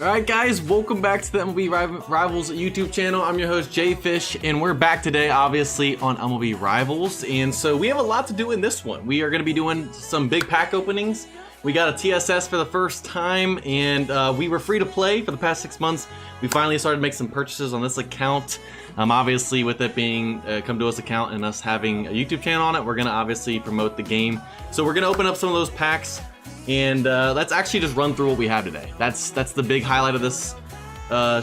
Alright guys, welcome back to the MLB Rivals YouTube channel. I'm your host JayFish, and we're back today obviously on MLB Rivals. And so we have a lot to do in this one. We are going to be doing some big pack openings. We got a TSS for the first time, and we were free to play for the past 6 months. We finally started to make some purchases on this account. Obviously with it being come to us account and us having a YouTube channel on it, we're going to obviously promote the game. So we're going to open up some of those packs. And let's actually just run through what we have today. That's the big highlight of this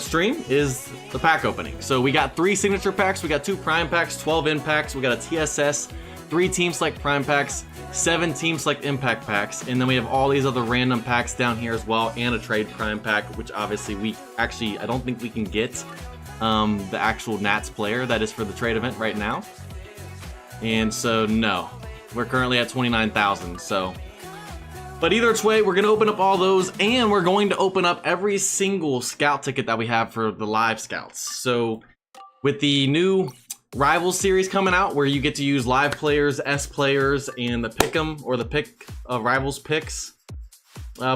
stream is the pack opening. So we got 3 signature packs, we got 2 prime packs, 12 in packs, we got a TSS, 3 team select prime packs, 7 team select impact packs, and then we have all these other random packs down here as well, and a trade prime pack, which obviously I don't think we can get the actual Nats player that is for the trade event right now. And so no, we're currently at 29,000. So. But either which way, we're going to open up all those, and we're going to open up every single scout ticket that we have for the live scouts. So with the new Rivals series coming out, where you get to use live players, S players, and the pick'em or the pick Rivals picks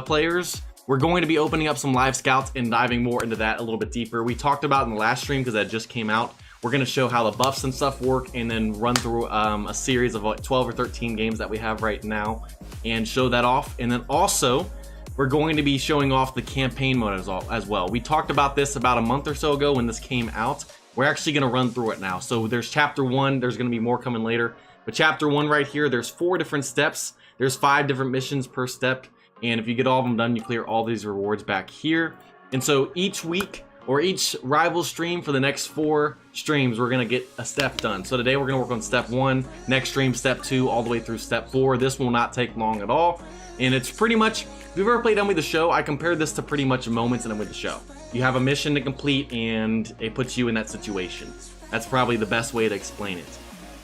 players, we're going to be opening up some live scouts and diving more into that a little bit deeper. We talked about in the last stream, because that just came out, we're going to show how the buffs and stuff work, and then run through a series of like 12 or 13 games that we have right now and show that off. And then also we're going to be showing off the campaign mode as well. We talked about this about a month or so ago when this came out. We're actually going to run through it now. So there's chapter 1, there's going to be more coming later, but chapter 1 right here, there's 4 different steps, there's 5 different missions per step, and if you get all of them done, you clear all these rewards back here. And so each week or each rival stream for the next 4 streams, we're gonna get a step done. So today we're gonna work on step 1, next stream step 2, all the way through step 4. This will not take long at all, and it's pretty much, if you've ever played MLB The Show, I compared this to pretty much moments in MLB The Show. You have a mission to complete, and it puts you in that situation. That's probably the best way to explain it.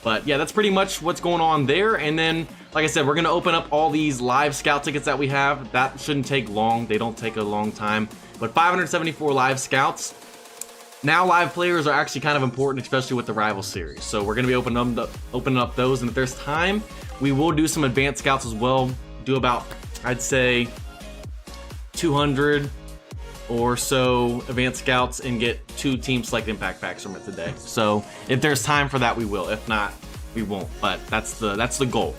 But yeah, that's pretty much what's going on there. And then, like I said, we're gonna open up all these live scout tickets that we have. That shouldn't take long, they don't take a long time. But 574 live scouts. Now live players are actually kind of important, especially with the Rival series. So we're going to be opening up those, and if there's time, we will do some advanced scouts as well. Do about, I'd say, 200 or so advanced scouts and get 2 team select impact packs from it today. So if there's time for that, we will. If not, we won't. But that's the goal.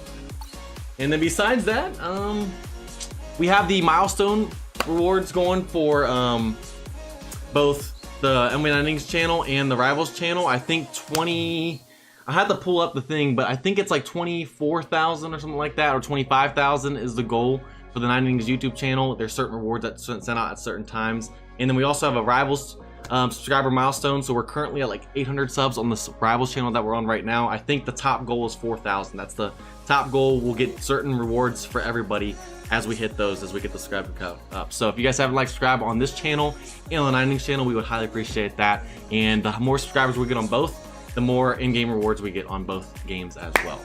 And then besides that, we have the milestone rewards going for both the MLB Innings channel and the Rivals channel. I think I had to pull up the thing, but I think it's like 24,000 or something like that, or 25,000 is the goal for the 9 Innings YouTube channel. There's certain rewards that sent out at certain times. And then we also have a Rivals subscriber milestone, so we're currently at like 800 subs on the Rivals channel that we're on right now. I think the top goal is 4,000. That's the top goal. We'll get certain rewards for everybody as we hit those, as we get the subscriber count up. So if you guys haven't liked, subscribe on this channel and on the 9 Innings channel, we would highly appreciate that. And the more subscribers we get on both, the more in-game rewards we get on both games as well.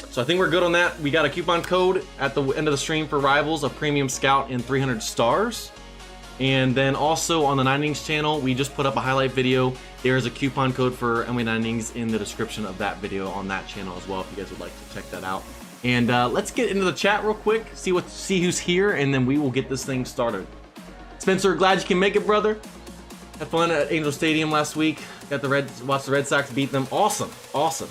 So I think we're good on that. We got a coupon code at the end of the stream for Rivals, a premium scout and 300 stars. And then also on the 9 Innings channel, we just put up a highlight video. There is a coupon code for MLB 9 Innings in the description of that video on that channel as well, if you guys would like to check that out. And let's get into the chat real quick, see who's here, and then we will get this thing started. Spencer, glad you can make it, brother. Had fun at Angel Stadium last week. Watched the Red Sox beat them. Awesome, awesome.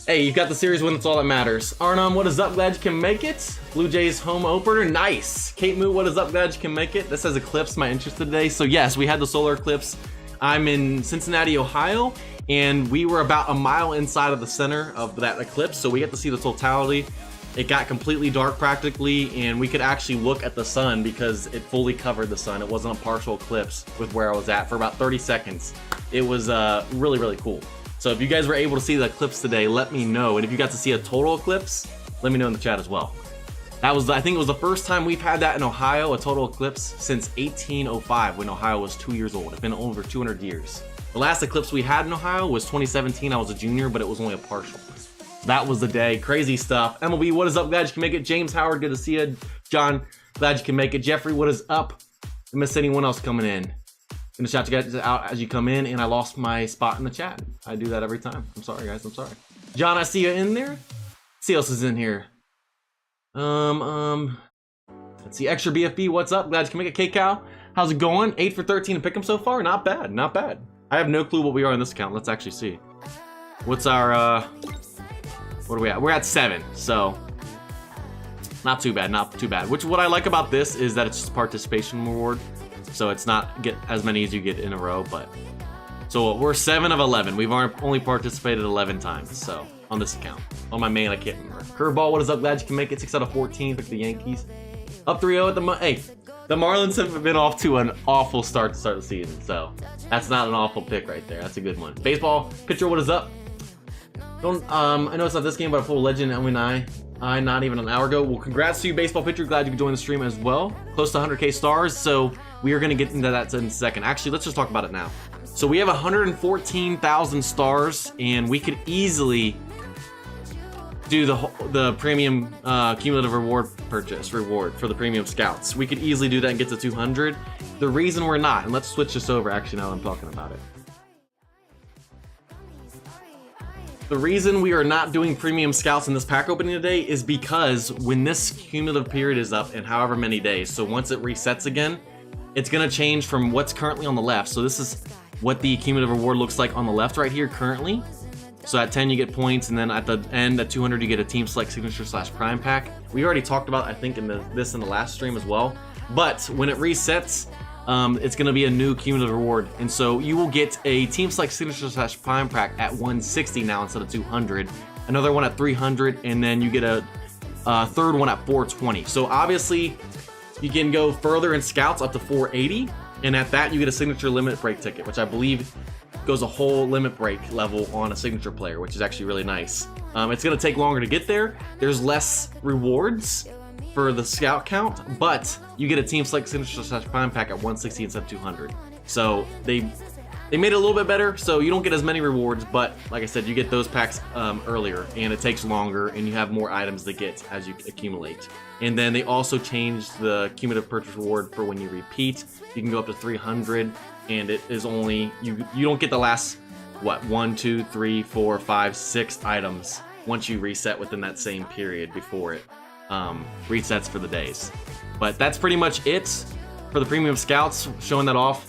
Hey, you got the series win, that's all that matters. Arnum, what is up? Glad you can make it. Blue Jays home opener, nice. Kate Moo, what is up? Glad you can make it. This has eclipsed my interest today. So yes, we had the solar eclipse. I'm in Cincinnati, Ohio, and we were about a mile inside of the center of that eclipse, so we get to see the totality. It got completely dark practically, and we could actually look at the sun because it fully covered the sun. It wasn't a partial eclipse with where I was at for about 30 seconds. It was really, really cool. So if you guys were able to see the eclipse today, let me know. And if you got to see a total eclipse, let me know in the chat as well. That was, I think it was the first time we've had that in Ohio, a total eclipse, since 1805, when Ohio was 2 years old. It's been over 200 years. The last eclipse we had in Ohio was 2017. I was a junior, but it was only a partial. That was the day. Crazy stuff. MLB, what is up? Glad you can make it. James Howard, good to see you. John, glad you can make it. Jeffrey, what is up? I missed anyone else coming in. Gonna shout you guys out as you come in, and I lost my spot in the chat. I do that every time. I'm sorry, guys. I'm sorry. John, I see you in there. See who else is in here. Let's see, extra BFB, what's up? Glad you can make it. K-Cow, how's it going? 8 for 13 to pick 'em so far? Not bad, not bad. I have no clue what we are in this account. Let's actually see. What's our, what are we at? We're at 7, so not too bad, not too bad. Which, what I like about this is that it's just a participation reward. So it's not get as many as you get in a row, but. So we're 7 of 11. We've only participated 11 times, so on this account. On my main, I can't remember. Curveball, what is up? Glad you can make it. 6 out of 14, pick the Yankees. Up 3-0 at the, hey, the Marlins have been off to an awful start to start the season, so that's not an awful pick right there. That's a good one. Baseball, pitcher, what is up? I know it's not this game, but a full legend, I not even an hour ago. Well, congrats to you, baseball pitcher. Glad you could join the stream as well. Close to 100K stars, so we are going to get into that in a second. Actually, let's just talk about it now. So we have 114,000 stars, and we could easily do the premium cumulative reward for the premium scouts. We could easily do that and get to 200. The reason we're not, and let's switch this over actually now that I'm talking about it. The reason we are not doing premium scouts in this pack opening today is because when this cumulative period is up in however many days, so once it resets again, it's gonna change from what's currently on the left. So this is what the cumulative reward looks like on the left right here currently. So at 10 you get points, and then at the end at 200 you get a team select signature / prime pack. We already talked about, I think, in this in the last stream as well. But when it resets, it's going to be a new cumulative reward, and so you will get a team select signature / prime pack at 160 now instead of 200. Another one at 300, and then you get a third one at 420. So obviously you can go further in scouts up to 480, and at that you get a signature limit break ticket, which I believe goes a whole limit break level on a signature player, which is actually really nice. It's going to take longer to get there. There's less rewards for the scout count, but you get a team select signature / prime pack at 160 instead of 200. So they made it a little bit better, so you don't get as many rewards, but like I said, you get those packs earlier, and it takes longer, and you have more items to get as you accumulate. And then they also changed the cumulative purchase reward for when you repeat. You can go up to 300, and it is only, you don't get the last, what, 1, 2, 3, 4, 5, 6 items once you reset within that same period before it resets for the days. But that's pretty much it for the premium scouts, showing that off.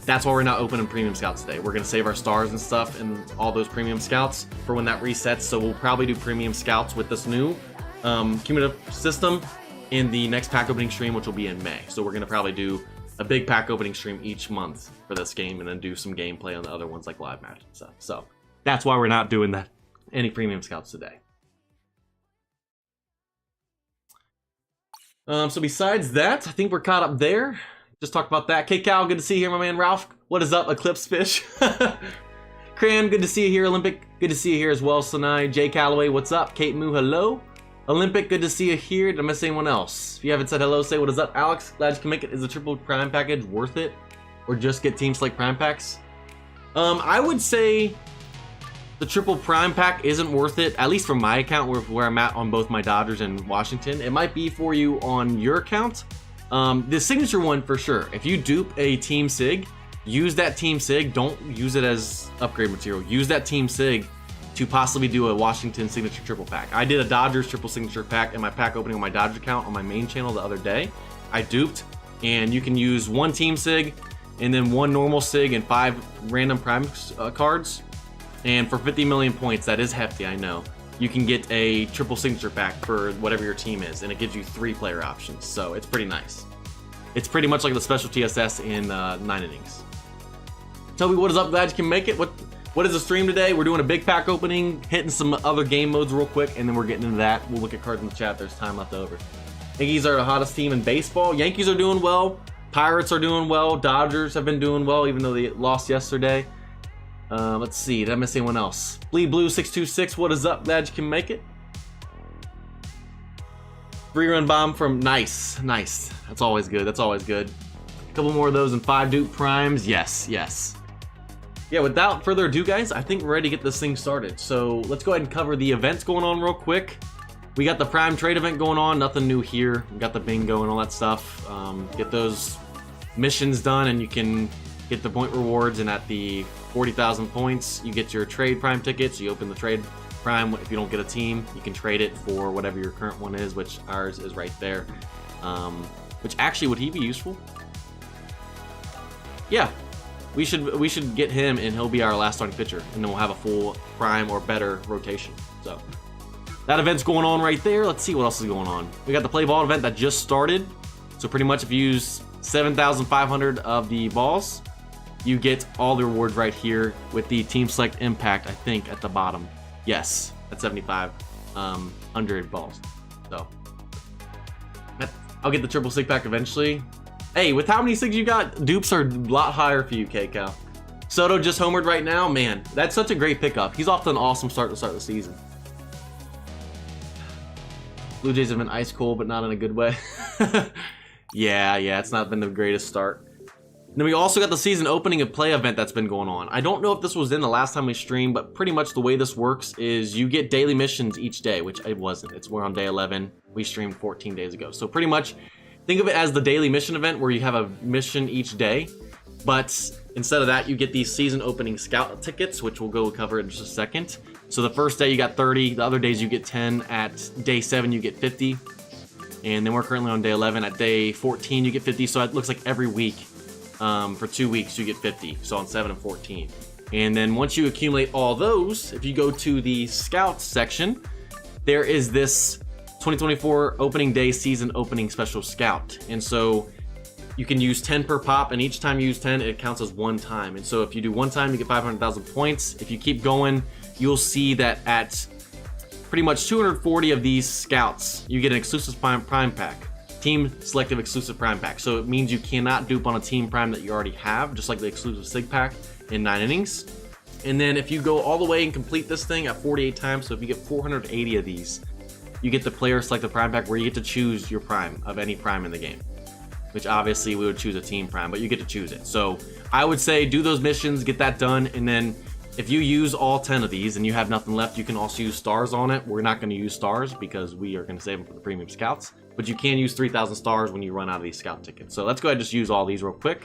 That's why we're not opening premium scouts today. We're gonna save our stars and stuff and all those premium scouts for when that resets. So we'll probably do premium scouts with this new cumulative system in the next pack opening stream, which will be in May. So we're gonna probably do a big pack opening stream each month for this game, and then do some gameplay on the other ones like live match and stuff. So that's why we're not doing that any premium scouts today. So besides that, I think we're caught up there. Just talked about that. K-Cow, good to see you here, my man. Ralph, what is up? Eclipse Fish. Cran, good to see you here. Olympic, good to see you here as well. Sinai, Jay Calloway, what's up? Kate Moo, hello. Olympic, good to see you here. Did I miss anyone else? If you haven't said hello, say what is up. Alex, glad you can make it. Is the triple prime package worth it? Or just get team select prime packs? I would say the triple prime pack isn't worth it, at least from my account where I'm at on both my Dodgers and Washington. It might be for you on your account. The signature one for sure. If you dupe a team sig, use that team sig. Don't use it as upgrade material. Use that team sig to possibly do a Washington signature triple pack. I did a Dodgers triple signature pack in my pack opening on my Dodgers account on my main channel the other day. I duped, and you can use one team sig and then one normal sig and 5 random prime cards. And for 50 million points, that is hefty, I know, you can get a triple signature pack for whatever your team is, and it gives you 3 player options, so it's pretty nice. It's pretty much like the special TSS in 9 innings. Toby, what is up? Glad you can make it. What is the stream today? We're doing a big pack opening, hitting some other game modes real quick, and then we're getting into that. We'll look at cards in the chat. There's time left over. Yankees are the hottest team in baseball. Yankees are doing well. Pirates are doing well. Dodgers have been doing well, even though they lost yesterday. Let's see, did I miss anyone else? Bleed Blue 626, what is up? Glad you can make it. 3-run bomb from nice. That's always good. That's always good. A couple more of those and 5 dupe primes. Yes. Yeah, without further ado, guys, I think we're ready to get this thing started. So let's go ahead and cover the events going on real quick. We got the Prime Trade event going on. Nothing new here. We got the bingo and all that stuff. Get those missions done, and you can get the point rewards. And at the 40,000 points, you get your trade Prime tickets. You open the trade Prime. If you don't get a team, you can trade it for whatever your current one is, which ours is right there. Which actually, would he be useful? Yeah, we should get him, and he'll be our last starting pitcher, and then we'll have a full prime or better rotation. So that event's going on right there. Let's see what else is going on. We got the play ball event that just started. So pretty much if you use 7,500 of the balls, you get all the rewards right here with the team select impact, I think, at the bottom. Yes, at 7,500 balls. So I'll get the triple sig pack eventually. Hey, with how many sigs you got, dupes are a lot higher for you, K-Cal. Soto just homered right now. Man, that's such a great pickup. He's off to an awesome start to start the season. Blue Jays have been ice cold, but not in a good way. Yeah, it's not been the greatest start. And then we also got the season opening and play event that's been going on. I don't know if this was in the last time we streamed, but pretty much the way this works is you get daily missions each day, which it wasn't. We're on day 11. We streamed 14 days ago. So pretty much think of it as the daily mission event where you have a mission each day. But instead of that, you get these season opening scout tickets, which we'll go cover in just a second. So the first day you got 30, the other days you get 10. At day 7 you get 50. And then we're currently on day 11. At day 14 you get 50. So it looks like every week for 2 weeks you get 50. So on 7 and 14. And then once you accumulate all those, if you go to the scouts section, there is this 2024 opening day season opening special scout. And so you can use 10 per pop, and each time you use 10, it counts as one time. And so if you do one time, you get 500,000 points. If you keep going, you'll see that at pretty much 240 of these scouts, you get an exclusive prime pack. Team selective exclusive prime pack. So it means you cannot dupe on a team prime that you already have, just like the exclusive sig pack in 9 innings. And then if you go all the way and complete this thing at 48 times, so if you get 480 of these, you get the player selective prime pack where you get to choose your prime of any prime in the game. Which obviously we would choose a team prime, but you get to choose it. So I would say do those missions, get that done, and then if you use all 10 of these and you have nothing left, you can also use stars on it. We're not going to use stars because we are going to save them for the premium scouts, but you can use 3,000 stars when you run out of these scout tickets. So let's go ahead and just use all these real quick.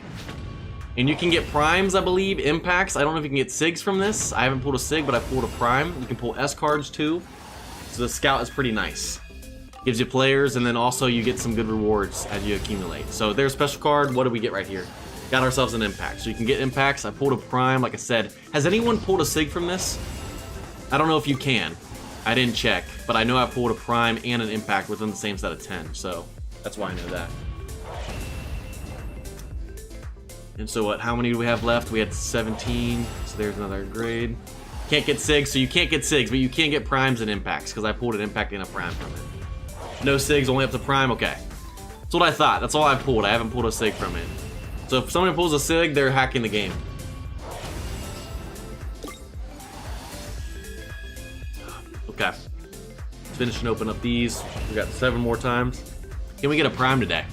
And you can get primes, I believe, impacts. I don't know if you can get sigs from this. I haven't pulled a sig, but I pulled a prime. You can pull S cards too. So the scout is pretty nice. Gives you players, and then also you get some good rewards as you accumulate. So there's a special card. What do we get right here? Got ourselves an impact. So you can get impacts. I pulled a prime, like I said. Has anyone pulled a sig from this? I don't know if you can. I didn't check, but I know I pulled a prime and an impact within the same set of 10. So that's why I know that. And so what, how many do we have left? We had 17, so there's another grade. Can't get sigs, so you can't get sigs, but you can get primes and impacts, because I pulled an impact and a prime from it. No sigs, only up to prime, okay. That's what I thought, that's all I pulled. I haven't pulled a sig from it. So if someone pulls a sig, they're hacking the game. Okay. Let's finish and open up these. We got 7 more times. Can we get a prime today?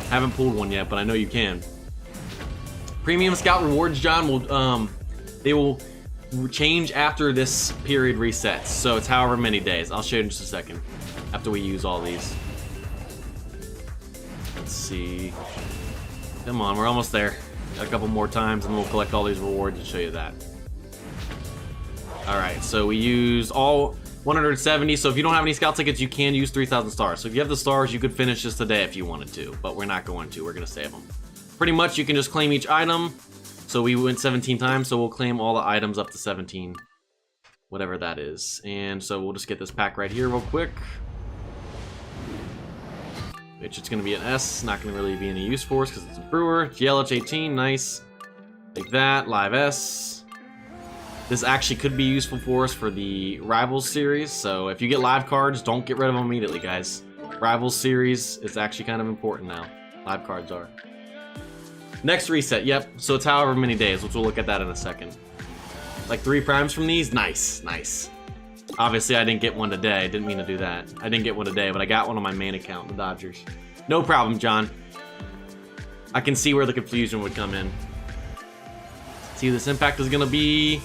Haven't pulled one yet, but I know you can. Premium Scout rewards, John, will they will change after this period resets. So it's however many days. I'll show you in just a second after we use all these. Let's see. Come on, we're almost there. Got a couple more times and we'll collect all these rewards and show you that. Alright, so we used all 170. So if you don't have any scout tickets, you can use 3,000 stars. So if you have the stars, you could finish this today if you wanted to, but we're not going to. We're going to save them. Pretty much you can just claim each item. So we went 17 times, so we'll claim all the items up to 17. Whatever that is. And so we'll just get this pack right here real quick. Which it's going to be an S. Not going to really be any use for us because it's a brewer. It's yellow, it's 18. Nice. Like that. Live S. This actually could be useful for us for the Rivals series. So if you get live cards, don't get rid of them immediately, guys. Rivals series is actually kind of important now. Live cards are. Next reset, yep. So it's however many days, which we'll look at that in a second. Like 3 primes from these, nice, nice. Obviously, I didn't get one today. I didn't mean to do that. I didn't get one today, but I got one on my main account, the Dodgers. No problem, John. I can see where the confusion would come in. See, this impact is gonna be...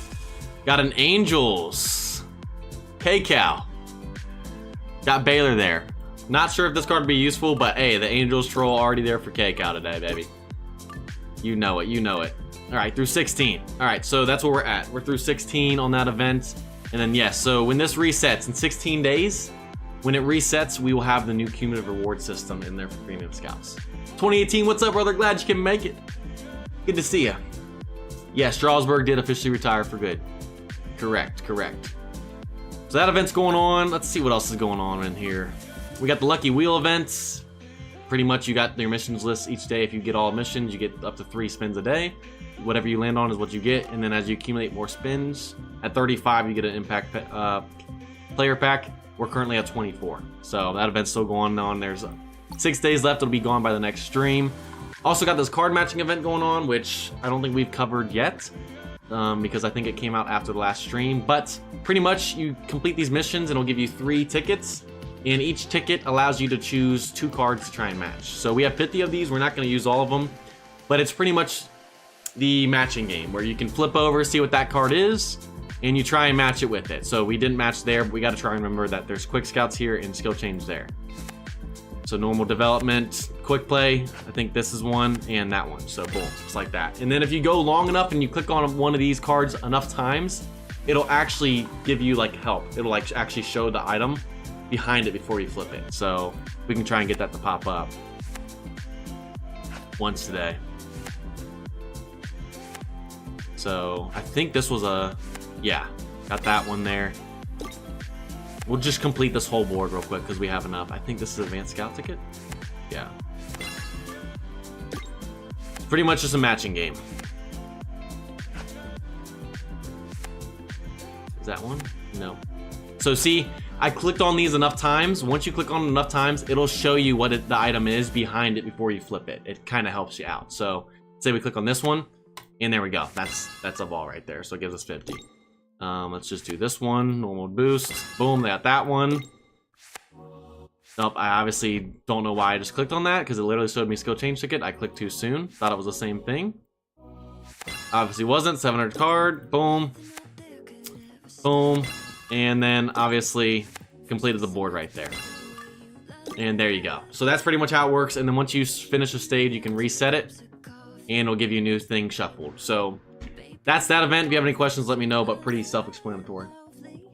Got an Angels. K-Cal. Got Baylor there. Not sure if this card would be useful, but hey, the Angels troll already there for K-Cal today, baby. You know it, you know it. All right, through 16. All right, so that's where we're at. We're through 16 on that event. And then yes, so when this resets in 16 days, when it resets, we will have the new cumulative reward system in there for premium scouts. 2018, what's up, brother? Glad you can make it. Good to see you. Yeah, Strasburg did officially retire for good. Correct. So that event's going on. Let's see what else is going on in here. We got the Lucky Wheel events. Pretty much you got your missions list each day. If you get all missions, you get up to 3 spins a day. Whatever you land on is what you get. And then as you accumulate more spins, at 35, you get an impact player pack. We're currently at 24. So that event's still going on. There's 6 days left. It'll be gone by the next stream. Also got this card matching event going on, which I don't think we've covered yet. Because I think it came out after the last stream. But pretty much you complete these missions and it'll give you 3 tickets. And each ticket allows you to choose 2 cards to try and match. So we have 50 of these. We're not going to use all of them. But it's pretty much the matching game where you can flip over, see what that card is, and you try and match it with it. So we didn't match there, but we got to try and remember that there's quick scouts here and skill change there. So normal development, quick play, I think this is one, and that one. So boom, just like that. And then if you go long enough and you click on one of these cards enough times, it'll actually give you like help. It'll like actually show the item behind it before you flip it. So we can try and get that to pop up once today. So I think this was yeah, got that one there. We'll just complete this whole board real quick because we have enough. I think this is an advanced scout ticket. Yeah. It's pretty much just a matching game. Is that one? No. So see, I clicked on these enough times. Once you click on it enough times, it'll show you what the item is behind it before you flip it. It kind of helps you out. So say we click on this one, and there we go. That's a ball right there. So it gives us 50. Let's just do this one. Normal boost. Boom, got that one. Nope, I obviously don't know why I just clicked on that because it literally showed me skill change ticket. I clicked too soon. Thought it was the same thing. Obviously wasn't. 700 card. Boom. Boom. And then obviously completed the board right there. And there you go. So that's pretty much how it works. And then once you finish a stage, you can reset it and it'll give you a new thing shuffled. So that's that event. If you have any questions, let me know, but pretty self-explanatory.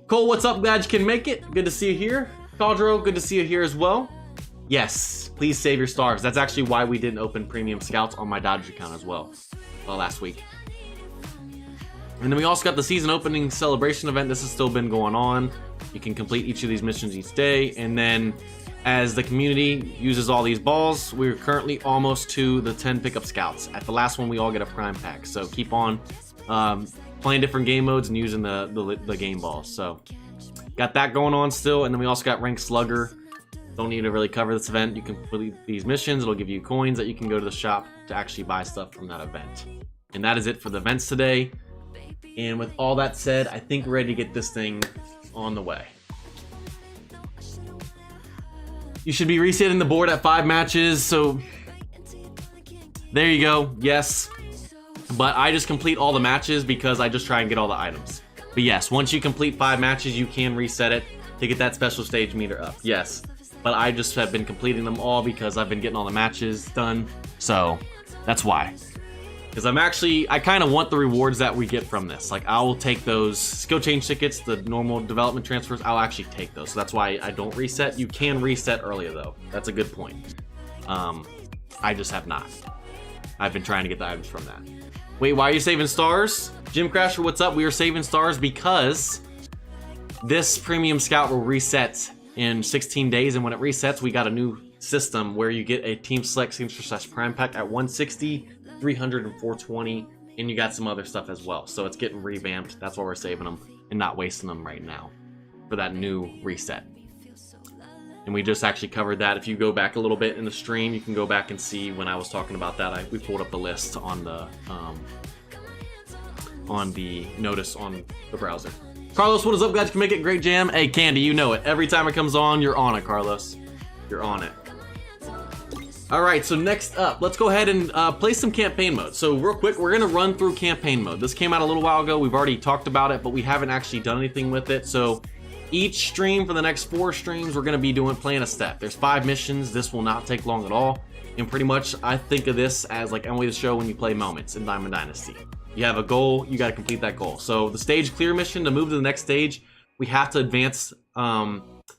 Cole, what's up? Glad you can make it. Good to see you here. Caldro, good to see you here as well. Yes, please save your stars. That's actually why we didn't open premium scouts on my Dodge account as well last week. And then we also got the season opening celebration event. This has still been going on. You can complete each of these missions each day. And then as the community uses all these balls, we're currently almost to the 10 pickup scouts. At the last one, we all get a prime pack. So keep on playing different game modes and using the game balls. So got that going on still. And then we also got Rank Slugger. Don't need to really cover this event. You can complete these missions. It'll give you coins that you can go to the shop to actually buy stuff from that event. And that is it for the events today. And with all that said, I think we're ready to get this thing on the way. You should be resetting the board at 5 matches. So there you go. Yes. But I just complete all the matches because I just try and get all the items. But yes, once you complete 5 matches, you can reset it to get that special stage meter up. Yes. But I just have been completing them all because I've been getting all the matches done. So that's why. Because I kind of want the rewards that we get from this. Like, I will take those skill change tickets, the normal development transfers, I'll actually take those. So that's why I don't reset. You can reset earlier, though. That's a good point. I just have not. I've been trying to get the items from that. Wait, why are you saving stars? Jim Crasher, what's up? We are saving stars because this premium scout will reset in 16 days. And when it resets, we got a new system where you get a team select signature / prime pack at 160. 300 and 420, and you got some other stuff as well. So it's getting revamped. That's why we're saving them and not wasting them right now for that new reset. And we just actually covered that. If you go back a little bit in the stream, you can go back and see when I was talking about that. We pulled up the list on the notice on the browser. Carlos, what is up, guys? You can make it. Great jam. Hey, Candy, you know it. Every time it comes on, you're on it, Carlos. You're on it. All right, so next up, let's go ahead and play some campaign mode. So real quick, we're gonna run through campaign mode. This came out a little while ago. We've already talked about it, but we haven't actually done anything with it. So each stream for the next 4 streams, we're gonna be playing a step. There's 5 missions. This will not take long at all. And pretty much, I think of this as like MLB The Show when you play Moments in Diamond Dynasty. You have a goal, you gotta complete that goal. So the stage clear mission, to move to the next stage, we have to advance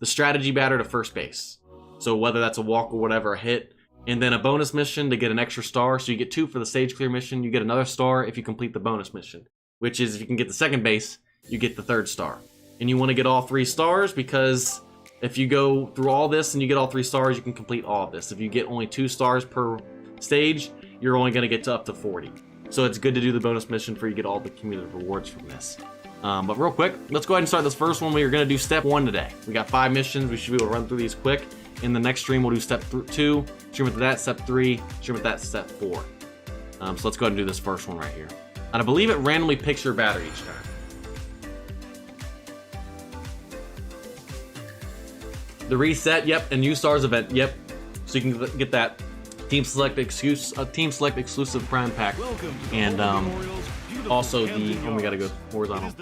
the strategy batter to first base. So whether that's a walk or whatever, a hit. And then a bonus mission to get an extra star. So you get 2 for the stage clear mission. You get another star if you complete the bonus mission. Which is if you can get the second base, you get the 3rd star. And you want to get all 3 stars because if you go through all this and you get all 3 stars, you can complete all of this. If you get only 2 stars per stage, you're only going to get to up to 40. So it's good to do the bonus mission for you get all the cumulative rewards from this. But real quick, let's go ahead and start this first one. We are going to do step 1 today. We got 5 missions. We should be able to run through these quick. In the next stream, we'll do step 2, stream with that, step 3, stream with that, step 4. So let's go ahead and do this first one right here. And I believe it randomly picks your batter each time. The reset, yep, and new stars event, yep. So you can get that team select exclusive prime pack, and also the we gotta go horizontal,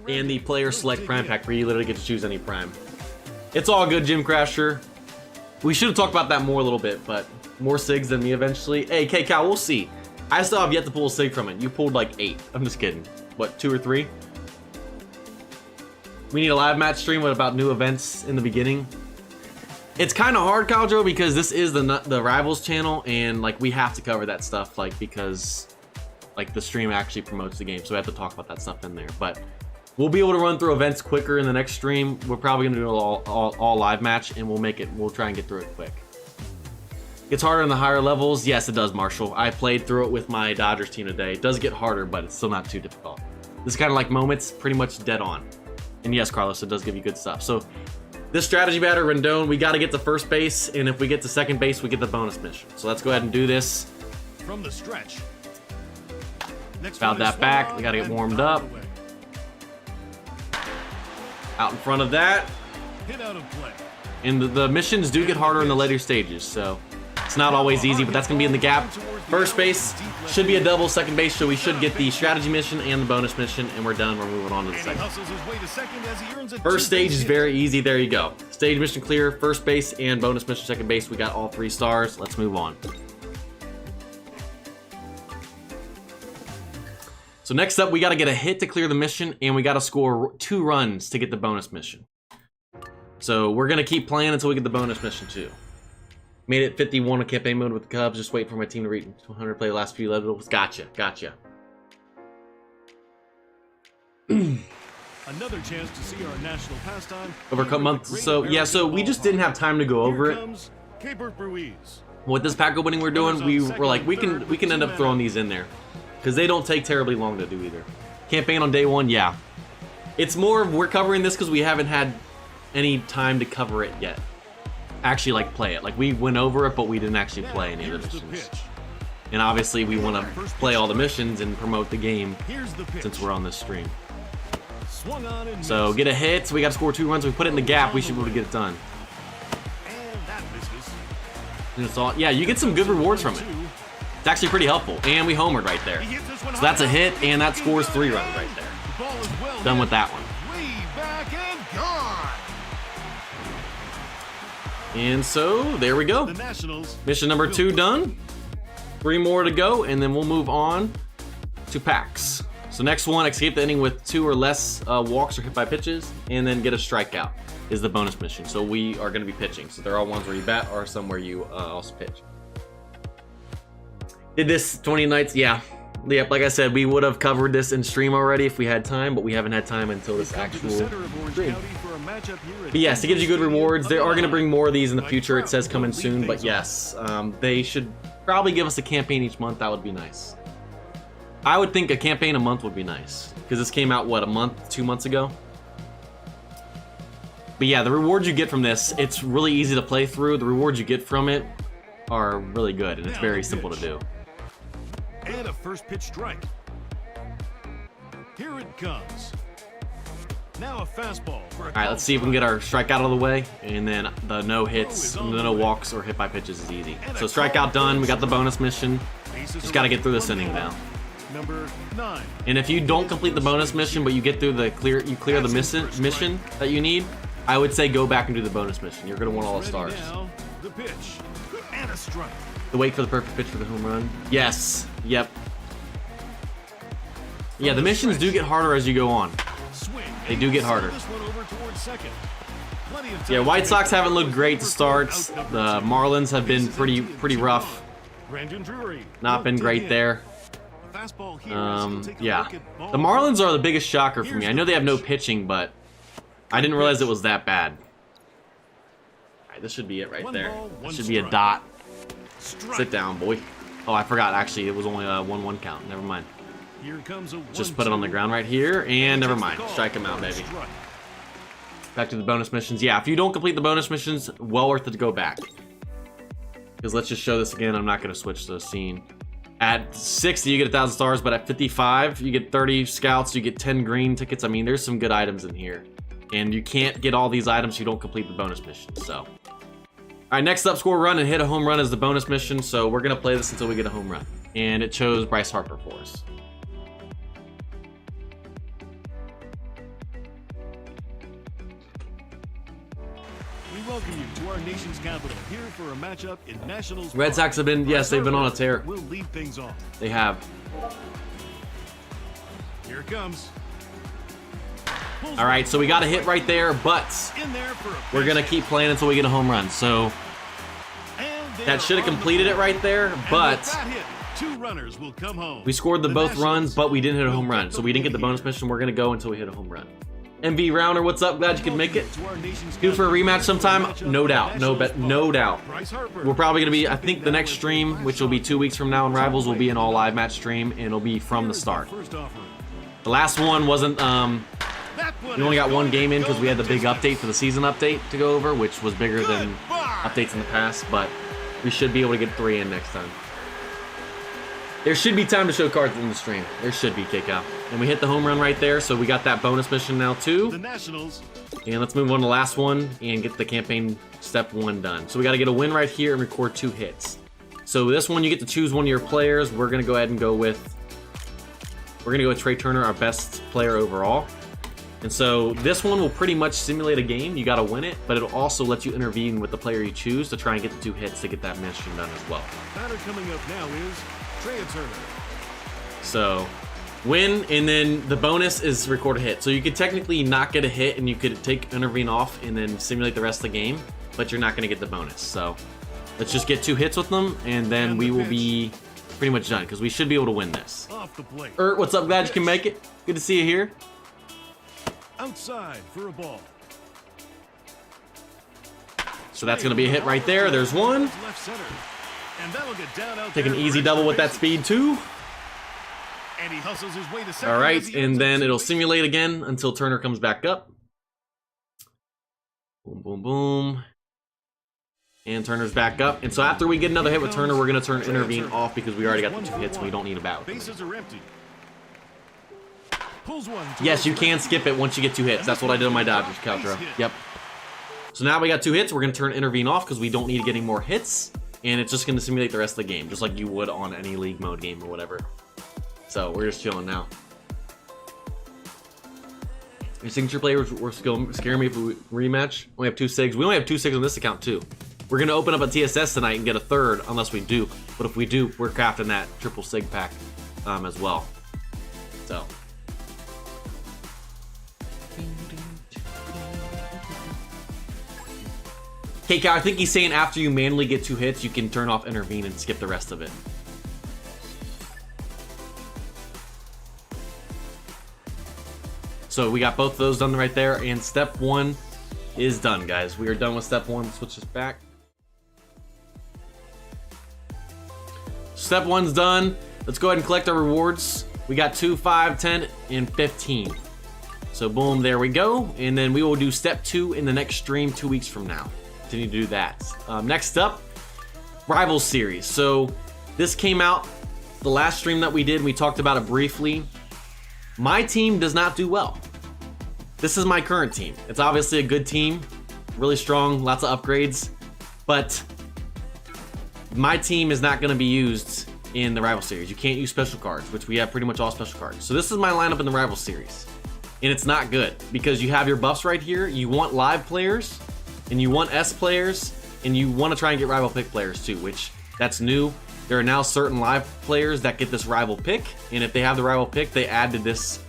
and the player select prime pack where you literally get to choose any prime. It's all good, Jim Crasher. We should have talked about that more a little bit, but more SIGs than me eventually. Hey, K-Cal, we'll see. I still have yet to pull a SIG from it. You pulled like 8. I'm just kidding. What, 2 or 3? We need a live match stream with about new events in the beginning. It's kind of hard, Kyle Joe, because this is the Rivals channel, and like we have to cover that stuff, like because like the stream actually promotes the game, so we have to talk about that stuff in there. But we'll be able to run through events quicker in the next stream. We're probably gonna do an all live match, and we'll try and get through it quick. Gets harder in the higher levels. Yes, it does, Marshall. I played through it with my Dodgers team today. It does get harder, but it's still not too difficult. This is kind of like moments, pretty much dead on. And yes, Carlos, it does give you good stuff. So this strategy batter, Rendon, we got to get to first base, and if we get to second base, we get the bonus mission. So let's go ahead and do this. From the stretch. Fouled that back. We got to get warmed up. Out in front of that. Hit out of play. And the missions do get harder in the later stages, so it's not always easy, but that's going to be in the gap. First base should be a double, second base, so we should get the strategy mission and the bonus mission, and we're done. We're moving on to the second. First stage is very easy. There you go. Stage mission clear, first base and bonus mission second base. We got all 3 stars. Let's move on. So next up, we got to get a hit to clear the mission, and we got to score 2 runs to get the bonus mission. So we're going to keep playing until we get the bonus mission too. Made it 51 in campaign mode with the Cubs. Just wait for my team to reach 100. Play the last few levels. Gotcha. Another chance to see our national pastime. Overcome months. So yeah, so we just didn't have time to go over it. With this pack opening we're doing, we were like, we can end up throwing these in there because they don't take terribly long to do either. Campaign on day 1, yeah. It's more we're covering this because we haven't had any time to cover it yet. Actually, like play it. Like we went over it, but we didn't actually play any of the missions. And obviously, we want to play all the missions and promote the game since we're on this stream. So get a hit. So we got to score 2 runs. We put it in the gap. We should be able to get it done. And it's all, yeah, you get some good rewards from it. It's actually pretty helpful. And we homered right there. So that's a hit, and that scores 3 runs right there. Done with that one. And so there we go. Mission number 2 done. 3 more to go, and then we'll move on to packs. So next one, escape the inning with 2 or less walks or hit by pitches, and then get a strikeout is the bonus mission. So we are going to be pitching. So there are ones where you bat, or some where you also pitch. Did this 20 nights? Yeah. Yep, like I said, we would have covered this in stream already if we had time, but we haven't had time until this actual stream. But yes, it gives you good rewards. They are going to bring more of these in the future. It says coming soon, but yes, they should probably give us a campaign each month. That would be nice. I would think a campaign a month would be nice because this came out, what, a month, 2 months ago? But yeah, the rewards you get from this, it's really easy to play through. The rewards you get from it are really good, and it's very simple to do. And a first pitch strike. Here it comes. Now a fastball. All right, let's see if we can get our strikeout out of the way, and then the no hits, the no walks or hit by pitches is easy. So strikeout done. We got the bonus mission. Just got to get through this inning now. Number 9. And if you don't complete the bonus mission, but you get through the clear the mission that you need, I would say go back and do the bonus mission. You're gonna want all the stars. The pitch and a strike. The wait for the perfect pitch for the home run. Yes. Yep. Yeah, the missions do get harder as you go on. They do get harder. towards second. Plenty of time Yeah, White to Sox make haven't looked great to start. outnumbered The team. Marlins have been Bases empty pretty and rough. 2-0. Brandon Drury Not been will great dig in. there. A fastball here as he'll take a Yeah. look at ball The Marlins one. are the biggest shocker for me. I know they have no pitching, but I didn't realize it was that bad. All right, this should be it right One there. ball, That one should be a strike. dot. Strike. Sit down, boy. Oh, I forgot. Actually, it was only a 1-1 count. Never mind. Here comes a Just put it on the 1-2. ground right here, and never Takes the mind. call. Strike him out, baby. Strike. Back to the bonus missions. Yeah, if you don't complete the bonus missions, well worth it to go back. Because let's just show this again. I'm not going to switch the scene. At 60, you get 1,000 stars, but at 55, you get 30 scouts, you get 10 green tickets. I mean, there's some good items in here. And you can't get all these items if you don't complete the bonus mission, so. All right, next up, score a run and hit a home run is the bonus mission, so we're going to play this until we get a home run. And it chose Bryce Harper for us. We welcome you to our nation's capital, here for a matchup in Nationals. Red Sox have been, yes, they've been on a tear. We'll lead things off. They have. Here it comes. All right, so we got a hit right there, but In there for a we're going to base keep playing until we get a home run. So hit. And they that are should have on the completed it board. right there, And with but that hit, 2 runners will come home. we scored the The both Nationals runs, but we didn't hit a will home run. get So we didn't get the win bonus here. mission. We're going to go until we hit a home run. MV Rounder, what's up? Glad you could make it. To our nation's Due for a capital, rematch sometime? matchup No in doubt. No Nationals bet. No Park. doubt. Bryce Harper We're probably going to be, I stepping think the down next with stream, last which will be shot. 2 weeks from now in Rivals, will be an all live match stream, and it'll be from the Here's start. First offering. The last one wasn't, That one we only is got one going to game in go because we had the big distance. update for the season update to go over, which was bigger than Goodbye. updates in the past, but we should be able to get 3 in next time. There should be time to show cards in the stream. There should be, Kick-Out. And we hit the home run right there, so we got that bonus mission now The too. Nationals And let's move on to the last one and get the campaign step 1 done. So we got to get a win right here and record 2 hits. So this one, you get to choose one of your players. We're going to go ahead and go with Trey Turner, our best player overall. And so this one will pretty much simulate a game. You got to win it, but it'll also let you intervene with the player you choose to try and get the 2 hits to get that mission done as well. batter coming up now is Trey Turner. So win, and then the bonus is record a hit. So you could technically not get a hit, and you could take intervene off and then simulate the rest of the game, but you're not going to get the bonus. So let's just get 2 hits with them, and then And we the will pitch. be pretty much done because we should be able to win this. Off the plate. What's up? Glad you can make it. Good to see you here. Outside for a ball. So that's going to be a hit right there. There's one. Left center. And that'll get down out Take an there easy for double with that extra speed too. base. And he hustles his way to second. All right, as he ends and up then it'll situated. simulate again until Turner comes back up. Boom, boom, boom. And Turner's back up. And so after we get another hit with Turner, we're going to turn intervene off because we already got the 2 hits and we don't need a bat with him. Bases are empty. Pulls one. Yes, you can skip it once you get 2 hits. That's what I did on my Dodgers, Caltro. Yep. So now we got 2 hits. We're going to turn intervene off because we don't need to get any more hits. And it's just going to simulate the rest of the game, just like you would on any league mode game or whatever. So we're just chilling now. Your signature players were scaring me if we rematch. We have 2 SIGs. We only have 2 SIGs on this account too. We're going to open up a TSS tonight and get a 3rd unless we do. But if we do, we're crafting that triple SIG pack as well. So. Okay, Cal, I think he's saying after you manually get 2 hits, you can turn off intervene and skip the rest of it. So we got both of those done right there, and step 1 is done, guys. We are done with step 1. Let's switch this back. Step 1's done. Let's go ahead and collect our rewards. We got 2, 5, 10, and 15. So boom, there we go. And then we will do step 2 in the next stream 2 weeks from now. Continue to do that. Next up, Rivals Series. So this came out the last stream that we did. We talked about it briefly. My team does not do well. This is my current team. It's obviously a good team, really strong, lots of upgrades, but my team is not going to be used in the Rival Series. You can't use special cards, which we have pretty much all special cards. So this is my lineup in the Rival Series, and it's not good because you have your buffs right here. You want live players, and you want S players, and you want to try and get rival pick players too, which that's new. There are now certain live players that get this rival pick, and if they have the rival pick, they add to this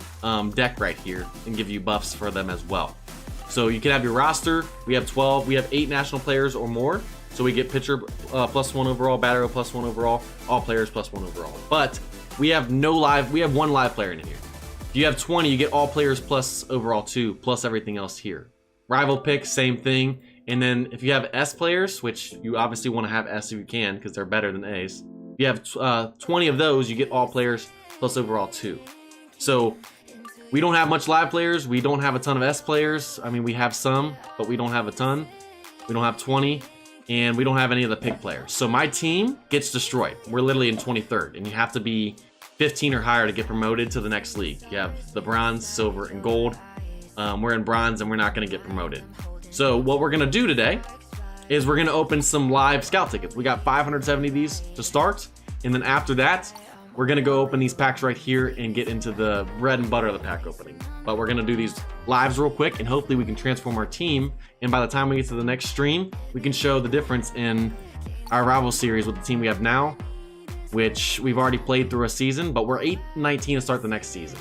deck right here and give you buffs for them as well. So you can have your roster. We have 12. We have 8 national players or more. So we get pitcher +1 overall, batter +1 overall, all players +1 overall. But we have we have 1 live player in here. If you have 20, you get all players plus overall 2, plus everything else here. Rival pick, same thing. And then if you have S players, which you obviously want to have S if you can, because they're better than A's. If you have 20 of those, you get all players plus overall 2. So we don't have much live players. We don't have a ton of S players. I mean, we have some, but we don't have a ton. We don't have 20, and we don't have any of the pick players. So my team gets destroyed. We're literally in 23rd, and you have to be 15 or higher to get promoted to the next league. You have the bronze, silver, and gold. We're in bronze, and we're not going to get promoted. So what we're going to do today is we're going to open some live scout tickets. We got 570 of these to start, and then after that, we're going to go open these packs right here and get into the bread and butter of the pack opening. But we're going to do these lives real quick, and hopefully we can transform our team, and by the time we get to the next stream, we can show the difference in our rival series with the team we have now, which we've already played through a season, but we're 8-19 to start the next season.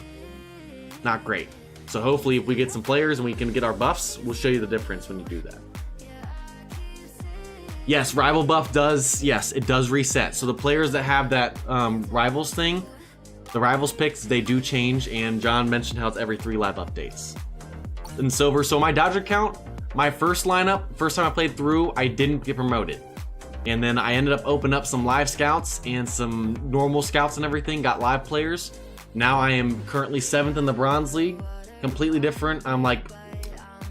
Not great. So hopefully if we get some players and we can get our buffs, we'll show you the difference when you do that. Yes, rival buff does, yes, it does reset. So the players that have that rivals thing, the rivals picks, they do change, and John mentioned how it's every 3 live updates. In silver, so my Dodger count, my first lineup, first time I played through, I didn't get promoted. And then I ended up opening up some live scouts and some normal scouts and everything, got live players. Now I am currently 7th in the bronze league. Completely different. I'm like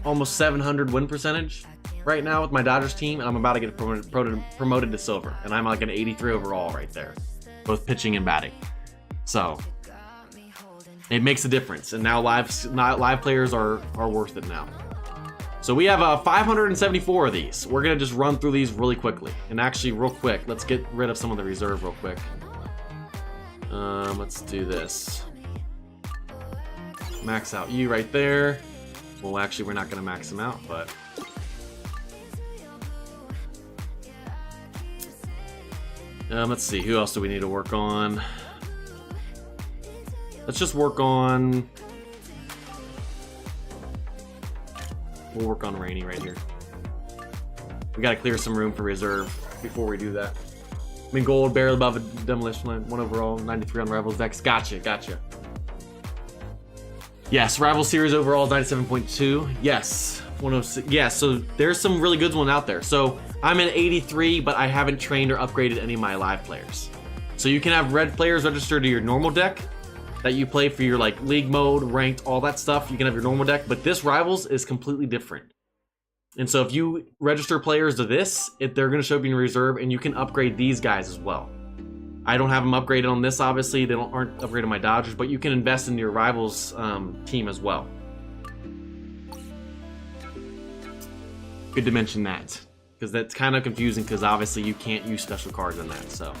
almost 700 win percentage right now with my Dodgers team, and I'm about to get promoted to silver, and I'm like an 83 overall right there, both pitching and batting. So it makes a difference, and now live players are worth it now. So we have 574 of these. We're gonna just run through these really quickly, and actually real quick, let's get rid of some of the reserve real quick. Let's do this. Max out you right there. Well, actually, we're not going to max him out, but... let's see, who else do we need to work on? Let's just work on... We'll work on Rainey right here. We got to clear some room for reserve before we do that. I mean, gold, barely above a demolition line, 1 overall, 93 on Rivals Dex. Gotcha. Yes, Rival Series overall is 97.2. Yes, 106. Yeah, so there's some really good ones out there. So I'm an 83, but I haven't trained or upgraded any of my live players. So you can have red players registered to your normal deck that you play for your like league mode, ranked, all that stuff. You can have your normal deck, but this Rivals is completely different. And so if you register players to this, they're going to show up in your reserve, and you can upgrade these guys as well. I don't have them upgraded on this, obviously. They aren't upgraded on my Dodgers, but you can invest in your Rivals team as well. Good to mention that, because that's kind of confusing, because obviously you can't use special cards in that, so.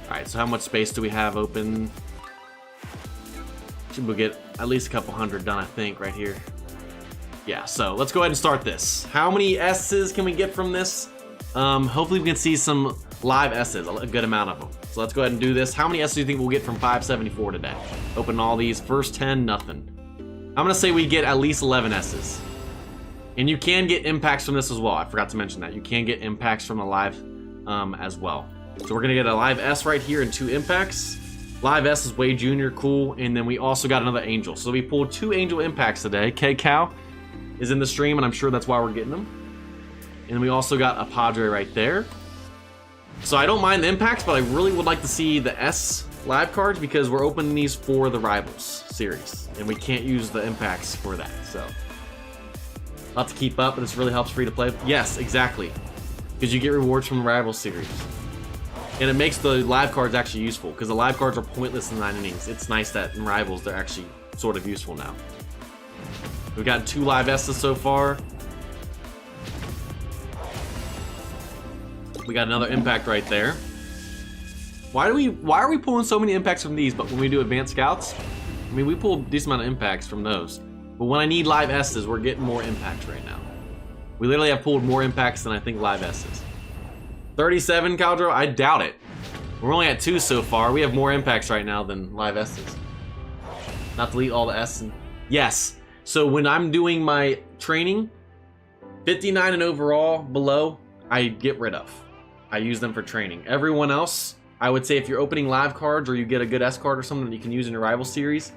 Alright, so how much space do we have open? Should we get at least a couple hundred done, I think, right here. Yeah, so let's go ahead and start this. How many S's can we get from this? Hopefully we can see some live S's, a good amount of them. So let's go ahead and do this. How many S's do you think we'll get from 574 today? Open all these. First 10, nothing. I'm gonna say we get at least 11 S's. And you can get impacts from this as well. I forgot to mention that. You can get impacts from the live as well. So we're gonna get a live S right here and 2 impacts. Live S is Wade Jr., cool. And then we also got another Angel. So we pulled 2 Angel impacts today. K-Cow is in the stream, and I'm sure that's why we're getting them. And we also got a Padre right there. So I don't mind the impacts, but I really would like to see the S live cards, because we're opening these for the Rivals series, and we can't use the impacts for that. So a lot to keep up, but this really helps free to play. Yes, exactly, because you get rewards from the Rivals series, and it makes the live cards actually useful, because the live cards are pointless in 9 innings. It's nice that in Rivals they're actually sort of useful now. We've gotten 2 live S's so far. We got another impact right there. Why are we pulling so many impacts from these, but when we do advanced scouts, I mean, we pull a decent amount of impacts from those. But when I need live S's, we're getting more impacts right now. We literally have pulled more impacts than I think live S's. 37, Caldro? I doubt it. We're only at 2 so far. We have more impacts right now than live S's. Not delete all the S. Yes. So when I'm doing my training, 59 and overall below, I get rid of. I use them for training. Everyone else, I would say if you're opening live cards or you get a good S card or something that you can use in your rival series,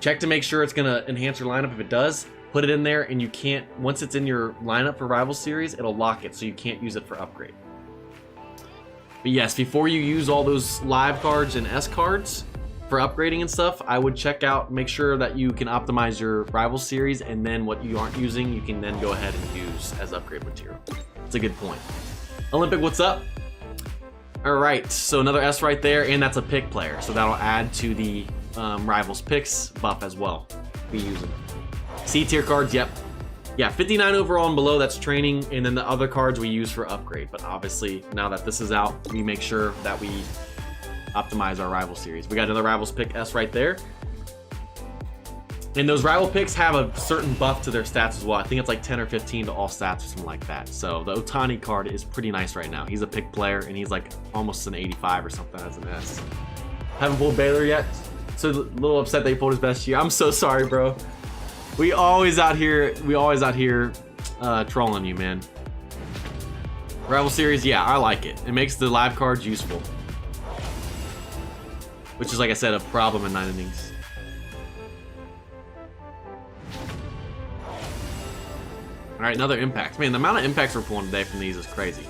check to make sure it's gonna enhance your lineup. If it does, put it in there, and you can't, once it's in your lineup for rival series, it'll lock it so you can't use it for upgrade. But yes, before you use all those live cards and S cards for upgrading and stuff, I would check out, make sure that you can optimize your rival series, and then what you aren't using, you can then go ahead and use as upgrade material. It's a good point. Olympic, what's up? All right, so another S right there, and that's a pick player. So that'll add to the rivals picks buff as well. We use them. C tier cards, yep. Yeah, 59 overall and below, that's training, and then the other cards we use for upgrade. But obviously, now that this is out, we make sure that we optimize our rival series. We got another rivals pick S right there. And those rival picks have a certain buff to their stats as well. I think it's like 10 or 15 to all stats or something like that. So the Ohtani card is pretty nice right now. He's a pick player, and he's like almost an 85 or something as an S. Haven't pulled Baylor yet, so a little upset that he pulled his best year. I'm so sorry, bro. We always out here trolling you, man. Rival series, yeah, I like it. It makes the live cards useful, which is, like I said, a problem in 9 innings. All right, another impact. Man, the amount of impacts we're pulling today from these is crazy.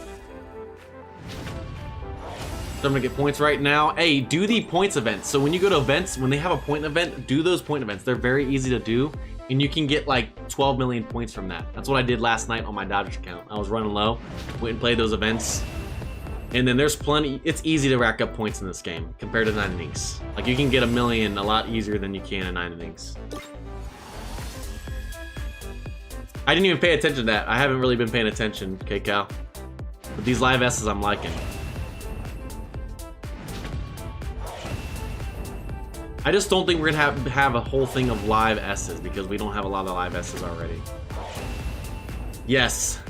So I'm gonna get points right now. Hey, do the points events. So when you go to events, when they have a point event, do those point events. They're very easy to do, and you can get like 12 million points from that. That's what I did last night on my Dodgers account. I was running low, went and played those events, and then there's plenty. It's easy to rack up points in this game compared to 9 innings. Like, you can get a million a lot easier than you can in 9 innings. I didn't even pay attention to that. I haven't really been paying attention, K-Cal. But these live S's I'm liking. I just don't think we're gonna have a whole thing of live S's because we don't have a lot of live S's already. Yes.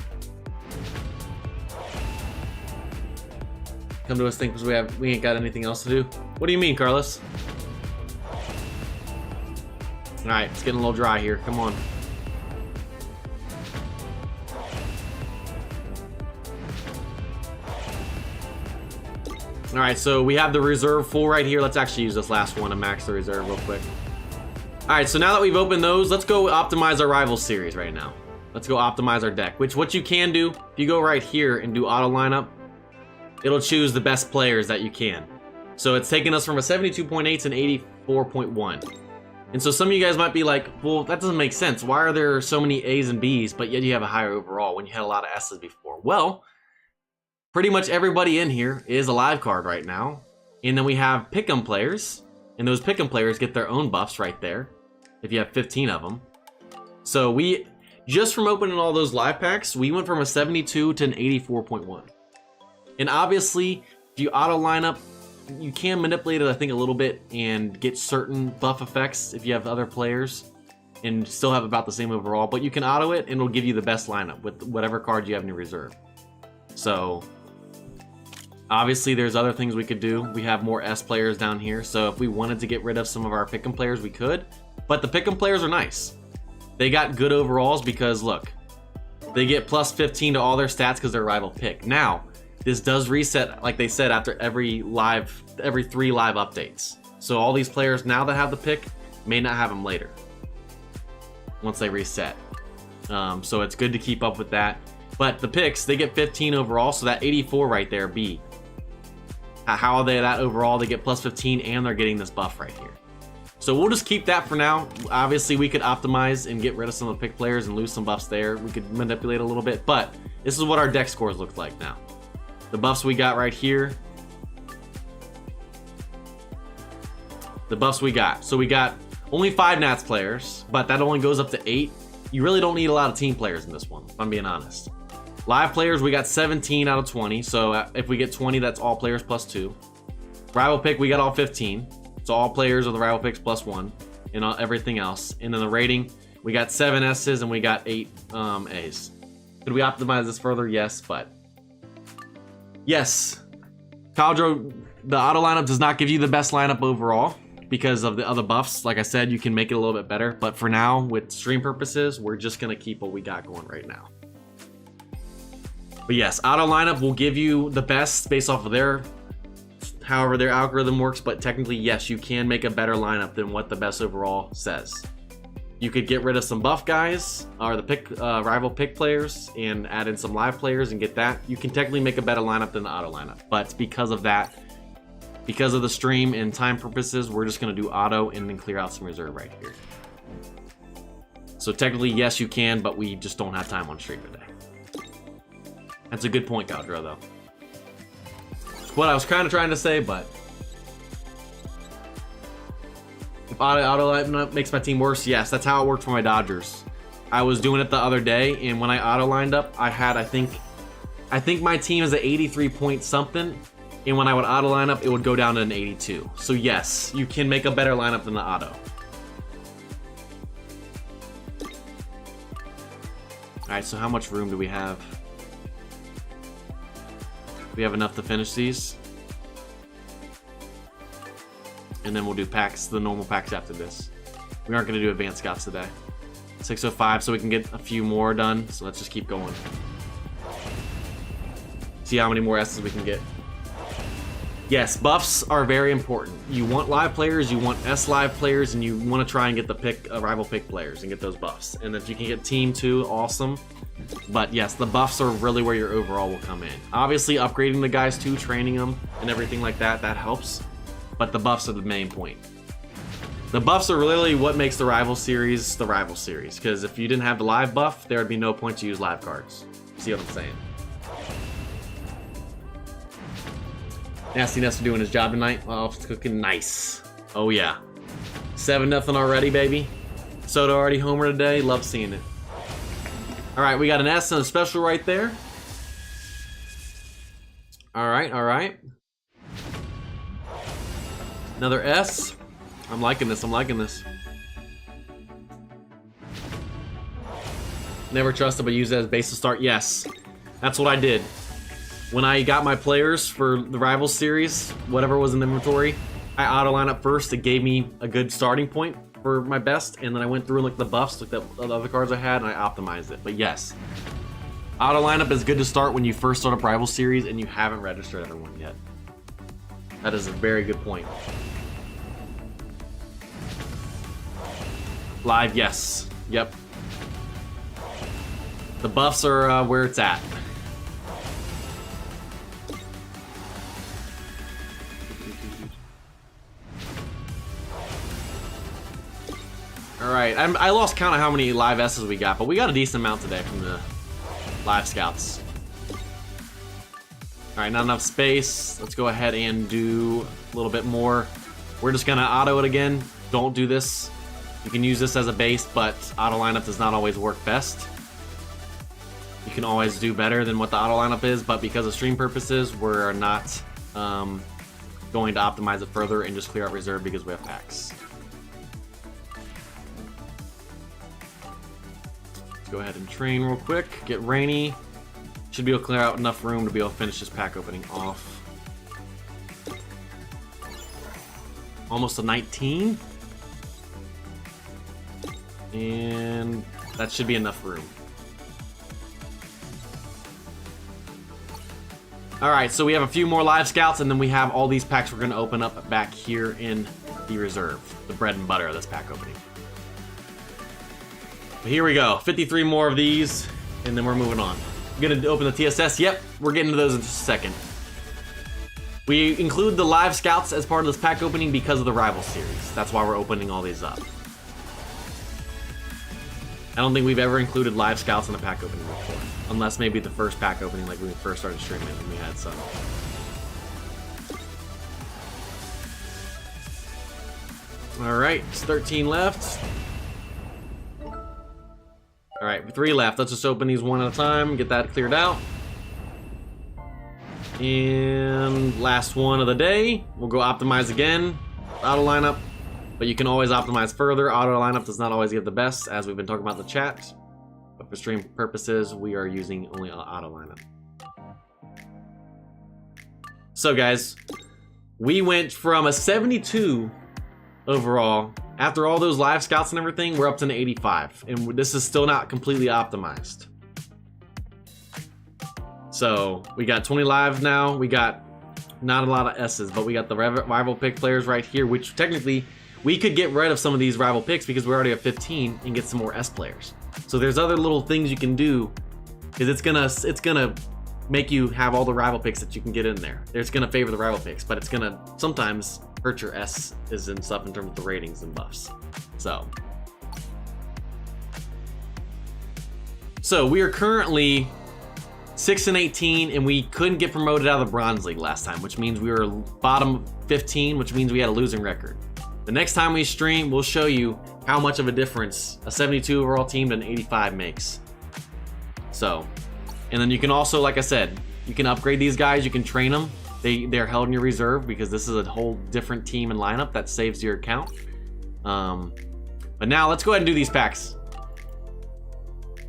Come to us think because we ain't got anything else to do. What do you mean, Carlos? All right, it's getting a little dry here. Come on. All right, so we have the reserve full right here. Let's actually use this last one to max the reserve real quick. All right, so now that we've opened those, let's go optimize our rival series right now. Let's go optimize our deck, which what you can do, if you go right here and do auto lineup, it'll choose the best players that you can. So it's taking us from a 72.8 to an 84.1. And so some of you guys might be like, well, that doesn't make sense. Why are there so many A's and B's, but yet you have a higher overall when you had a lot of S's before? Well, pretty much everybody in here is a live card right now. And then we have pick'em players, and those pick'em players get their own buffs right there, if you have 15 of them. So we, just from opening all those live packs, we went from a 72 to an 84.1. And obviously, if you auto line up, you can manipulate it, I think, a little bit and get certain buff effects if you have other players and still have about the same overall. But you can auto it, and it'll give you the best lineup with whatever card you have in your reserve. So obviously, there's other things we could do. We have more S players down here, so if we wanted to get rid of some of our pick'em players, we could. But the pick'em players are nice. They got good overalls because, look, they get plus 15 to all their stats because they're rival pick. Now, this does reset, like they said, after every 3 live updates. So all these players now that have the pick may not have them later once they reset. So it's good to keep up with that. But the picks, they get 15 overall, so that 84 right there, B. How are they that overall? They get plus 15, and they're getting this buff right here. So we'll just keep that for now. Obviously, we could optimize and get rid of some of the pick players and lose some buffs there. We could manipulate a little bit, but this is what our deck scores look like now. The buffs we got right here. The buffs we got. So we got only 5 Nats players, but that only goes up to 8. You really don't need a lot of team players in this one, if I'm being honest. Live players, we got 17 out of 20. So if we get 20, that's all players plus 2. Rival pick, we got all 15. So all players are the rival picks plus 1 and everything else. And then the rating, we got 7 S's and we got 8 A's. Could we optimize this further? Yes, but yes. Caldro, the auto lineup does not give you the best lineup overall because of the other buffs. Like I said, you can make it a little bit better, but for now, with stream purposes, we're just gonna keep what we got going right now. But yes, auto lineup will give you the best based off of however their algorithm works, but technically, yes, you can make a better lineup than what the best overall says. You could get rid of some buff guys, or the rival pick players, and add in some live players and get that. You can technically make a better lineup than the auto lineup, but because of that, because of the stream and time purposes, we're just gonna do auto and then clear out some reserve right here. So technically, yes, you can, but we just don't have time on stream today. That's a good point, Gaudreau, though. What I was kind of trying to say, but if auto lineup makes my team worse, yes, that's how it worked for my Dodgers. I was doing it the other day, and when I auto lined up, I had, I think my team is at 83 point something, and when I would auto line up, it would go down to an 82. So yes, you can make a better lineup than the auto. All right, so how much room do we have? We have enough to finish these. And then we'll do packs, the normal packs after this. We aren't going to do advanced scouts today. 605, so we can get a few more done. So let's just keep going. See how many more S's we can get. Yes, buffs are very important. You want live players, you want S live players, and you want to try and get the rival pick players and get those buffs. And if you can get team 2, awesome. But yes, the buffs are really where your overall will come in. Obviously, upgrading the guys too, training them, and everything like that, that helps. But the buffs are the main point. The buffs are really what makes the rival series the rival series. Because if you didn't have the live buff, there would be no point to use live cards. See what I'm saying? Nasty Nestor doing his job tonight. Oh, it's cooking nice. Oh yeah. 7-0 already, baby. Soto already homer today. Love seeing it. All right, we got an S and a special right there. All right, all right. Another S. I'm liking this, I'm liking this. Never trusted, but use it as base to start. Yes, that's what I did. When I got my players for the Rivals series, whatever was in the inventory, I auto line up first. It gave me a good starting point for my best, and then I went through and looked at the buffs, looked at the other cards I had, and I optimized it. But yes, auto lineup is good to start when you first start up Rival Series and you haven't registered everyone yet. That is a very good point. Live, yes. Yep. The buffs are where it's at. Alright, I lost count of how many live S's we got, but we got a decent amount today from the live scouts. Alright, not enough space. Let's go ahead and do a little bit more. We're just gonna auto it again. Don't do this. You can use this as a base, but auto lineup does not always work best. You can always do better than what the auto lineup is, but because of stream purposes, we're not going to optimize it further and just clear out reserve because we have packs. Go ahead and train real quick, get Rainy. Should be able to clear out enough room to be able to finish this pack opening off. Almost a 19. And that should be enough room. Alright, so we have a few more live scouts, and then we have all these packs we're going to open up back here in the reserve. The bread and butter of this pack opening. Here we go, 53 more of these, and then we're moving on. Gonna open the TSS, yep, we're getting to those in just a second. We include the live scouts as part of this pack opening because of the Rival Series. That's why we're opening all these up. I don't think we've ever included live scouts in a pack opening before. Unless maybe the first pack opening, like when we first started streaming and we had some. Alright, it's 13 left. Alright, 3 left. Let's just open these one at a time, get that cleared out. And last one of the day. We'll go optimize again. Auto lineup. But you can always optimize further. Auto lineup does not always give the best, as we've been talking about in the chat. But for stream purposes, we are using only auto lineup. So guys, we went from a 72 overall. After all those live scouts and everything, we're up to an 85. And this is still not completely optimized. So we got 20 live now. We got not a lot of S's, but we got the rival pick players right here, which technically we could get rid of some of these rival picks because we're already at 15 and get some more S players. So there's other little things you can do because it's gonna make you have all the rival picks that you can get in there. It's gonna favor the rival picks, but it's gonna sometimes hurt your S's and stuff in terms of the ratings and buffs. So we are currently 6-18, and we couldn't get promoted out of the Bronze League last time, which means we were bottom 15, which means we had a losing record. The next time we stream, we'll show you how much of a difference a 72 overall team to an 85 makes. So, and then you can also, like I said, you can upgrade these guys, you can train them. They're held in your reserve because this is a whole different team and lineup that saves your account. But now let's go ahead and do these packs.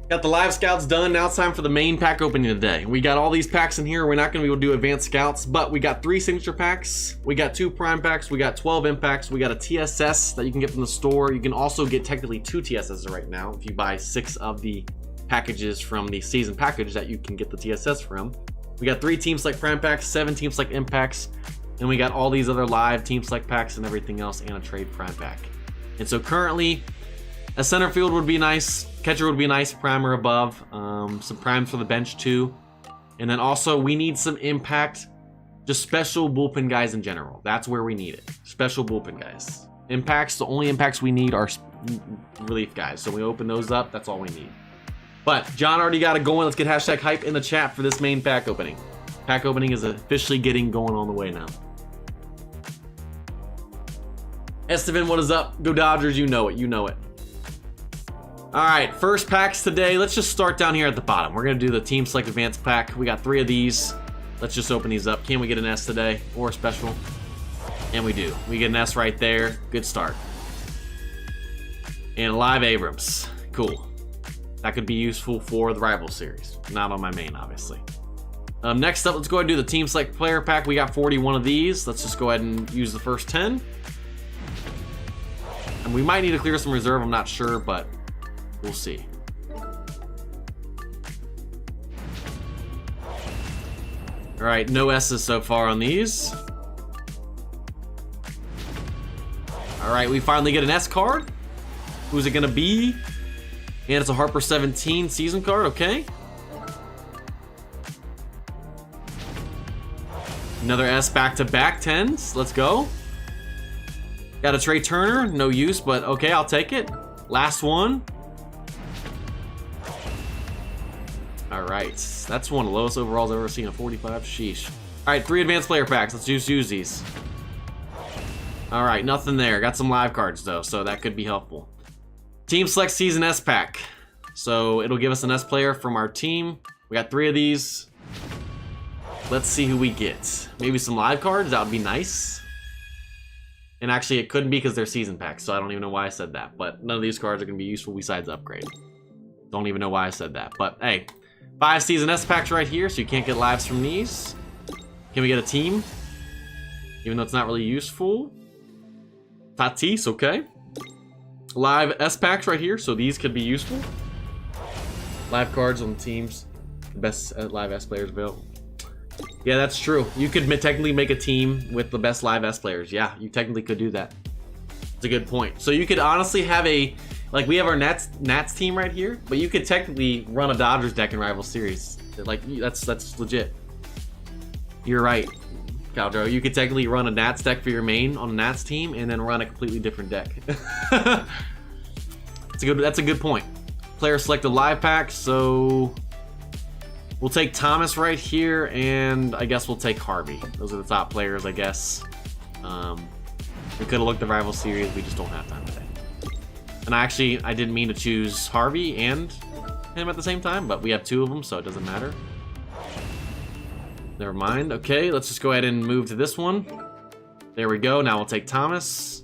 Got the live scouts done. Now it's time for the main pack opening today. We got all these packs in here. We're not going to be able to do advanced scouts, but we got 3 signature packs. We got 2 prime packs. We got 12 impacts. We got a TSS that you can get from the store. You can also get technically 2 TSSs right now if you buy 6 of the packages from the season package that you can get the TSS from. We got 3 team select prime packs, 7 team select impacts, and we got all these other live team select packs and everything else, and a trade prime pack. And so currently, a center field would be nice. Catcher would be nice, prime or above. Some primes for the bench too. And then also we need some impact, just special bullpen guys in general. That's where we need it. Special bullpen guys. Impacts, the only impacts we need are relief guys. So we open those up, that's all we need. But John already got it going. Let's get hashtag hype in the chat for this main pack opening. Pack opening is officially getting going on the way now. Estevan, what is up? Go Dodgers, you know it, you know it. All right, first packs today. Let's just start down here at the bottom. We're gonna do the Team Select Advanced pack. We got 3 of these. Let's just open these up. Can we get an S today or a special? And we do. We get an S right there. Good start. And live Abrams. Cool. That could be useful for the rival series. Not on my main, obviously. Next up, let's go ahead and do the Team Select Player pack. We got 41 of these. Let's just go ahead and use the first 10. And we might need to clear some reserve. I'm not sure, but we'll see. All right, no S's so far on these. All right, we finally get an S card. Who's it gonna be? And it's a Harper 17 season card, okay. Another S back-to-back 10s, let's go. Got a Trey Turner, no use, but okay, I'll take it. Last one. All right, that's one of the lowest overalls I've ever seen, a 45, sheesh. All right, 3 advanced player packs, let's just use these. All right, nothing there. Got some live cards though, so that could be helpful. Team Select Season S pack. So it'll give us an S player from our team. We got 3 of these. Let's see who we get. Maybe some live cards, that would be nice. And actually it couldn't be because they're season packs, so I don't even know why I said that. But none of these cards are gonna be useful besides upgrade. Don't even know why I said that, but hey. 5 season S packs right here, so you can't get lives from these. Can we get a team? Even though it's not really useful. Tatis, okay. Live S packs right here, so these could be useful. Live cards on the teams. The best live S players available. Yeah, that's true. You could technically make a team with the best live S players. Yeah, you technically could do that. It's a good point. So you could honestly have a, like we have our Nats team right here, but you could technically run a Dodgers deck in Rival Series. Like that's legit. You're right, Caldro. You could technically run a Nats deck for your main on a Nats team and then run a completely different deck. That's a good point. Player selected live pack, so we'll take Thomas right here, and I guess we'll take Harvey. Those are the top players, I guess. We could have looked at Rival Series, we just don't have time today. And I didn't mean to choose Harvey and him at the same time, but we have 2 of them, so it doesn't matter. Never mind. Okay, let's just go ahead and move to this one. There we go. Now we'll take Thomas.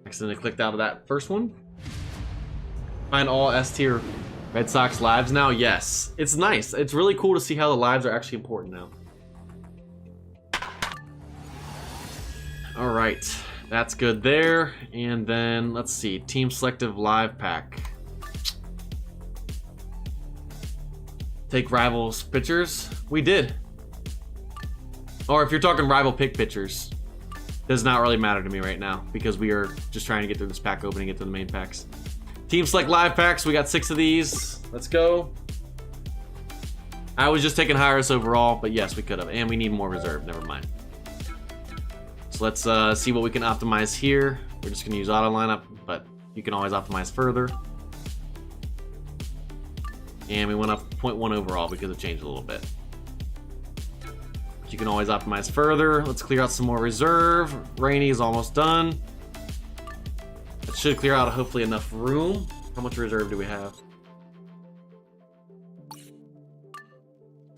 Accidentally clicked out of that first one. Find all S-tier Red Sox lives now? Yes. It's nice. It's really cool to see how the lives are actually important now. All right, that's good there. And then let's see, Team Selective Live Pack. Take Rivals pitchers. We did. Or if you're talking rival pick pitchers, does not really matter to me right now because we are just trying to get through this pack opening, get to the main packs. Team Select Live Packs, we got 6 of these. Let's go. I was just taking high risk overall, but yes, we could have. And we need more reserve, never mind. So let's see what we can optimize here. We're just gonna use auto lineup, but you can always optimize further. And we went up 0.1 overall because it changed a little bit. You can always optimize further. Let's clear out some more reserve. Rainy is almost done. It should clear out hopefully enough room. How much reserve do we have?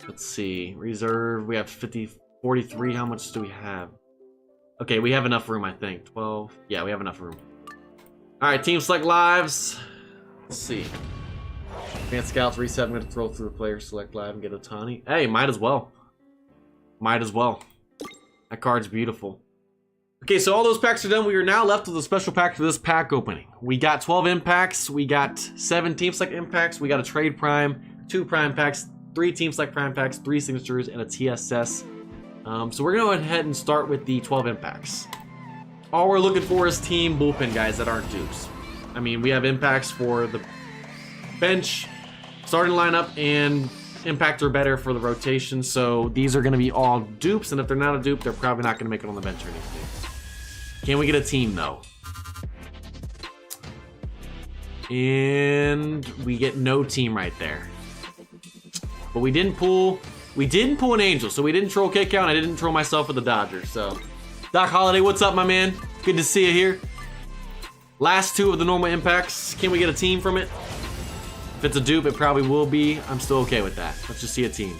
Let's see. Reserve, we have 43. How much do we have? Okay, we have enough room, I think. 12. Yeah, we have enough room. All right, Team Select Lives. Let's see. Advanced Scouts reset. I'm going to throw through a player, select live, and get Otani. Hey, might as well. Might as well. That card's beautiful. Okay, so all those packs are done. We are now left with a special pack for this pack opening. We got 12 impacts. We got 7 Team Select impacts. We got a trade prime, 2 prime packs, 3 Team Select prime packs, 3 signatures, and a TSS. So we're going to go ahead and start with the 12 impacts. All we're looking for is team bullpen guys that aren't dupes. I mean, we have impacts for the bench, starting lineup, and impact or better for the rotation. So these are going to be all dupes, and if they're not a dupe, they're probably not going to make it on the bench or anything. Can we get a team though? And we get no team right there. But we didn't pull an Angel, so we didn't troll kick out, and I didn't troll myself with the Dodgers. So Doc Holiday, what's up, my man? Good to see you here. Last 2 of the normal impacts. Can we get a team from it? If it's a dupe, it probably will be. I'm still okay with that. Let's just see a team.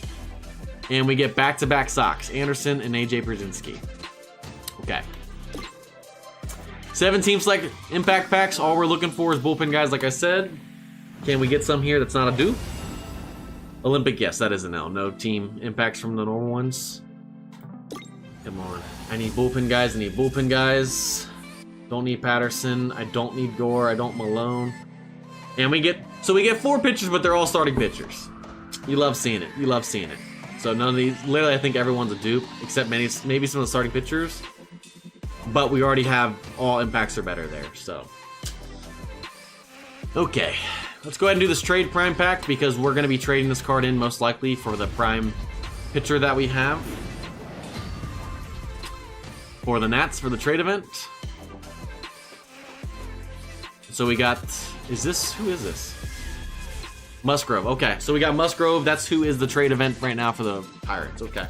And we get back-to-back Sox, Anderson and AJ Brzezinski. Okay. 7 Team Select impact packs. All we're looking for is bullpen guys, like I said. Can we get some here that's not a dupe? Olympic, yes, that is an L. No team impacts from the normal ones. Come on. I need bullpen guys. I need bullpen guys. Don't need Patterson. I don't need Gore. I don't Malone. And we get 4 pitchers, but they're all starting pitchers. You love seeing it. You love seeing it. So none of these, literally I think everyone's a dupe, except maybe some of the starting pitchers. But we already have all impacts or better there, so. Okay, let's go ahead and do this trade prime pack because we're gonna be trading this card in most likely for the prime pitcher that we have. For the Nats for the trade event. So we got, who is this? Musgrove. Okay, so we got Musgrove. That's who is the trade event right now for the Pirates. Okay.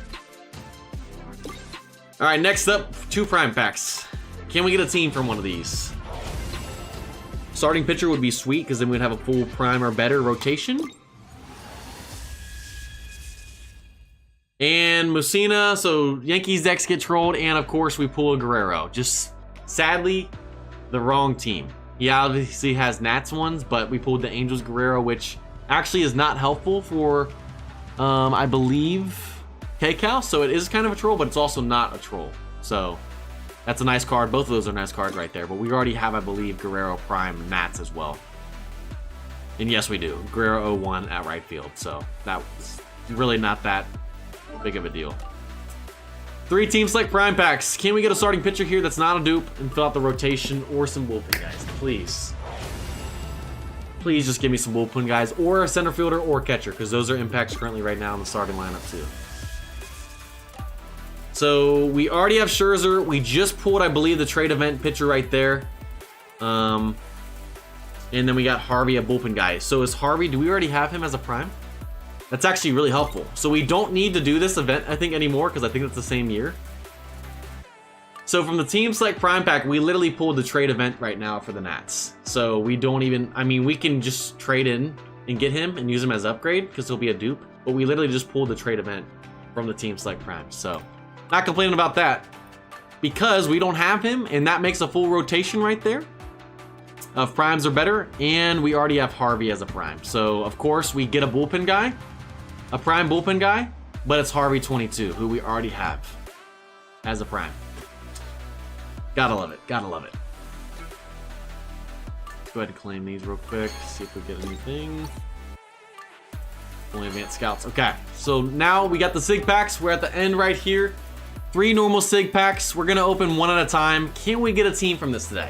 All right, next up, 2 prime packs. Can we get a team from one of these? Starting pitcher would be sweet because then we'd have a full prime or better rotation. And Mussina, so Yankees decks get trolled, and of course we pull a Guerrero. Just sadly, the wrong team. He obviously has Nats ones, but we pulled the Angels Guerrero, which actually is not helpful for, I believe, K-Cal. So it is kind of a troll, but it's also not a troll. So that's a nice card. Both of those are nice cards right there. But we already have, I believe, Guerrero Prime Nats as well. And yes, we do. Guerrero 01 at right field. So that was really not that big of a deal. 3 Team Select Prime Packs. Can we get a starting pitcher here that's not a dupe and fill out the rotation or some bullpen guys, please? Please just give me some bullpen guys or a center fielder or catcher because those are impacts currently right now in the starting lineup too. So we already have Scherzer. We just pulled, I believe, the trade event pitcher right there. And then we got Harvey, a bullpen guy. So is Harvey, do we already have him as a prime? That's actually really helpful. So we don't need to do this event, I think, anymore because I think it's the same year. So from the Team Select Prime Pack, we literally pulled the trade event right now for the Nats. So we don't even, I mean, we can just trade in and get him and use him as upgrade because he'll be a dupe. But we literally just pulled the trade event from the Team Select Prime. So not complaining about that because we don't have him, and that makes a full rotation right there of primes or better. And we already have Harvey as a prime. So of course we get a bullpen guy. A prime bullpen guy, but it's Harvey 22, who we already have as a prime. Gotta love it. Gotta love it. Go ahead and claim these real quick. See if we get anything. Only advanced scouts. Okay, so now we got the SIG packs. We're at the end right here. 3 normal SIG packs. We're gonna open one at a time. Can we get a team from this today?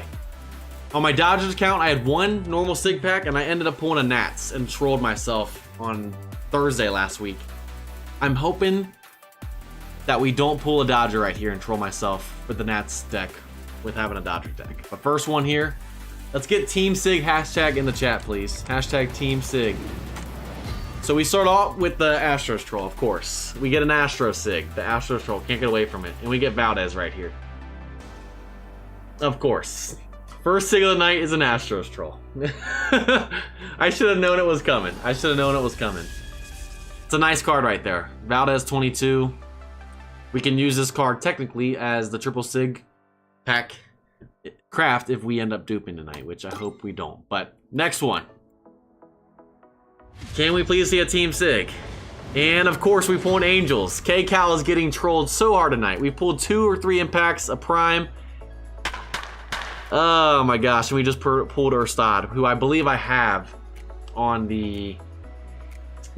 On my Dodgers account, I had 1 normal SIG pack, and I ended up pulling a Nats and trolled myself on Thursday last week. I'm hoping that we don't pull a Dodger right here and troll myself with the Nats deck with having a Dodger deck. But first one here, let's get Team SIG hashtag in the chat, please. Hashtag Team SIG. So we start off with the Astros troll, of course. We get an Astro SIG, the Astros troll, can't get away from it. And we get Valdez right here. Of course. First SIG of the night is an Astros troll. I should have known it was coming. I should have known it was coming. It's a nice card right there. Valdez 22. We can use this card technically as the triple SIG pack craft if we end up duping tonight, which I hope we don't. But next one. Can we please see a Team SIG? And of course we pulled Angels. K-Cal is getting trolled so hard tonight. We pulled 2 or 3 impacts, a prime. Oh my gosh, and we just pulled Erstad, who I believe I have on the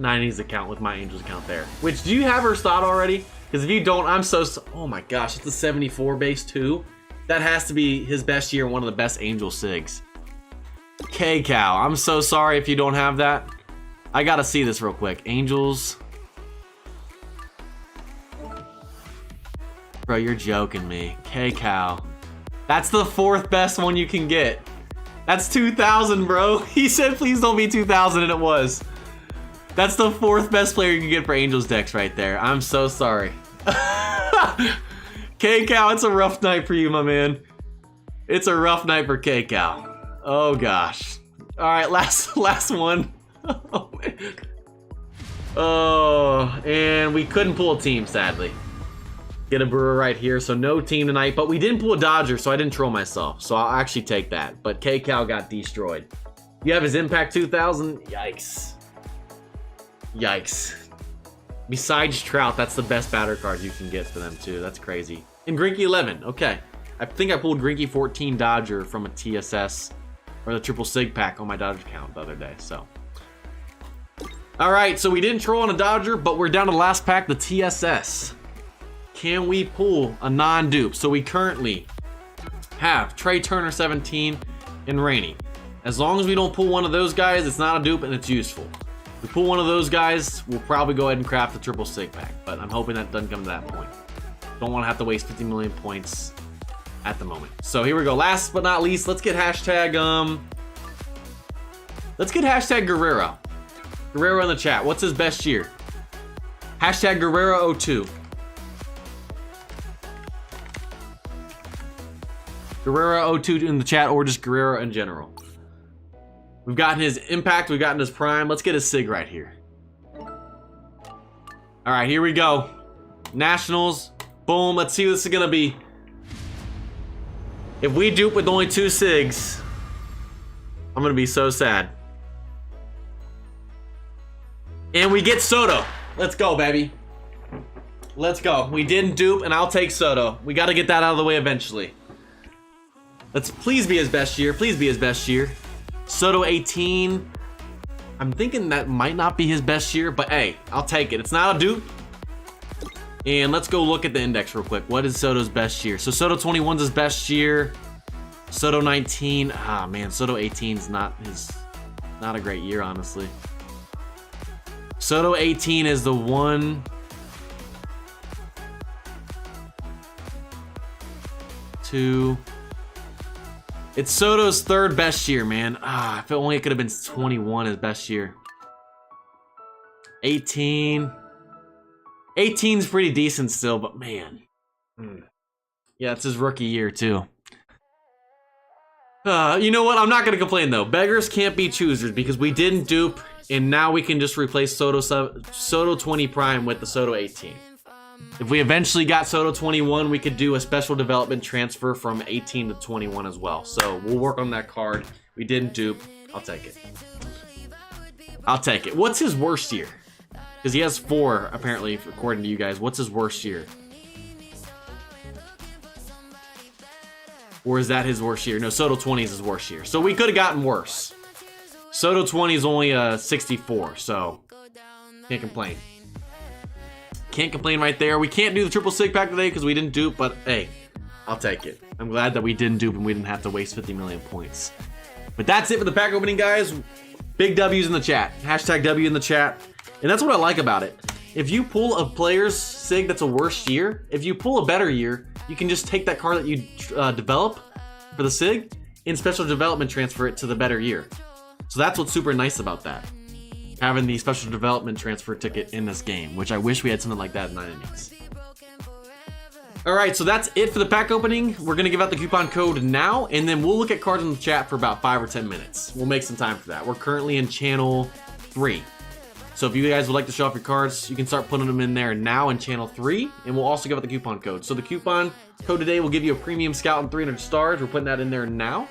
90s account with my Angels account there. Which, do you have Erstad already? Because if you don't, I'm so... Oh my gosh, it's a 74 base too. That has to be his best year, one of the best Angel SIGs. K-Cal, I'm so sorry if you don't have that. I gotta see this real quick. Angels. Bro, you're joking me. K-Cal. That's the 4th best one you can get. That's 2,000, bro. He said please don't be 2,000 and it was. That's the 4th best player you can get for Angels decks right there. I'm so sorry. K-Cal, it's a rough night for you, my man. It's a rough night for K-Cal. Oh gosh. All right, last one. Oh, man. Oh, and we couldn't pull a team, sadly. Get a Brewer right here, so no team tonight. But we didn't pull a Dodger, so I didn't troll myself. So I'll actually take that. But K-Cal got destroyed. You have his Impact 2000? Yikes. Yikes. Besides Trout, that's the best batter card you can get for them, too. That's crazy. And Greinke 11. Okay. I think I pulled Greinke 14 Dodger from a TSS or the triple SIG pack on my Dodger account the other day, so. All right, so we didn't troll on a Dodger, but we're down to the last pack, the TSS. Can we pull a non-dupe? So we currently have Trey Turner 17 and Rainey. As long as we don't pull one of those guys, it's not a dupe and it's useful. If we pull one of those guys, we'll probably go ahead and craft the triple SIG pack, but I'm hoping that doesn't come to that point. Don't want to have to waste 50 million points at the moment. So here we go. Last but not least, let's get hashtag Guerrero. Guerrero in the chat. What's his best year? Hashtag Guerrero02. Guerrero02 in the chat, or just Guerrero in general. We've gotten his Impact, we've gotten his Prime. Let's get his SIG right here. All right, here we go. Nationals. Boom. Let's see what this is going to be. If we dupe with only 2 SIGs, I'm going to be so sad. And we get Soto. Let's go, baby. Let's go. We didn't dupe, and I'll take Soto. We got to get that out of the way eventually. Let's please be his best year. Please be his best year. Soto 18. I'm thinking that might not be his best year, but hey, I'll take it. It's not a dupe. And let's go look at the index real quick. What is Soto's best year? So Soto 21's his best year. Soto 19. Ah, man, Soto 18's not a great year, honestly. Soto 18 is the one. 2. It's Soto's 3rd best year, man. Ah, if only it could have been 21 his best year. 18. 18's pretty decent still, but man. Yeah, it's his rookie year too. You know what? I'm not going to complain though. Beggars can't be choosers because we didn't dupe, and now we can just replace Soto 20 Prime with the Soto 18. If we eventually got Soto 21, we could do a special development transfer from 18 to 21 as well. So we'll work on that card. We didn't dupe. I'll take it. I'll take it. What's his worst year? Because he has 4, apparently, according to you guys. What's his worst year? Or is that his worst year? No, Soto 20 is his worst year. So we could have gotten worse. Soto 20 is only a 64, so can't complain. Can't complain right there. We can't do the triple sig pack today because we didn't dupe, but hey, I'll take it. I'm glad that we didn't dupe and we didn't have to waste 50 million points. But that's it for the pack opening, guys. Big W's in the chat. Hashtag W in the chat. And that's what I like about it. If you pull a player's sig that's a worse year, if you pull a better year, you can just take that card that you develop for the sig and special development transfer it to the better year. So that's what's super nice about that. Having the special development transfer ticket in this game, which I wish we had something like that in 9 innings. Alright, so that's it for the pack opening. We're going to give out the coupon code now, and then we'll look at cards in the chat for about 5 or 10 minutes. We'll make some time for that. We're currently in channel 3. So if you guys would like to show off your cards, you can start putting them in there now in channel 3, and we'll also give out the coupon code. So the coupon code today will give you a premium scout and 300 stars. We're putting that in there now.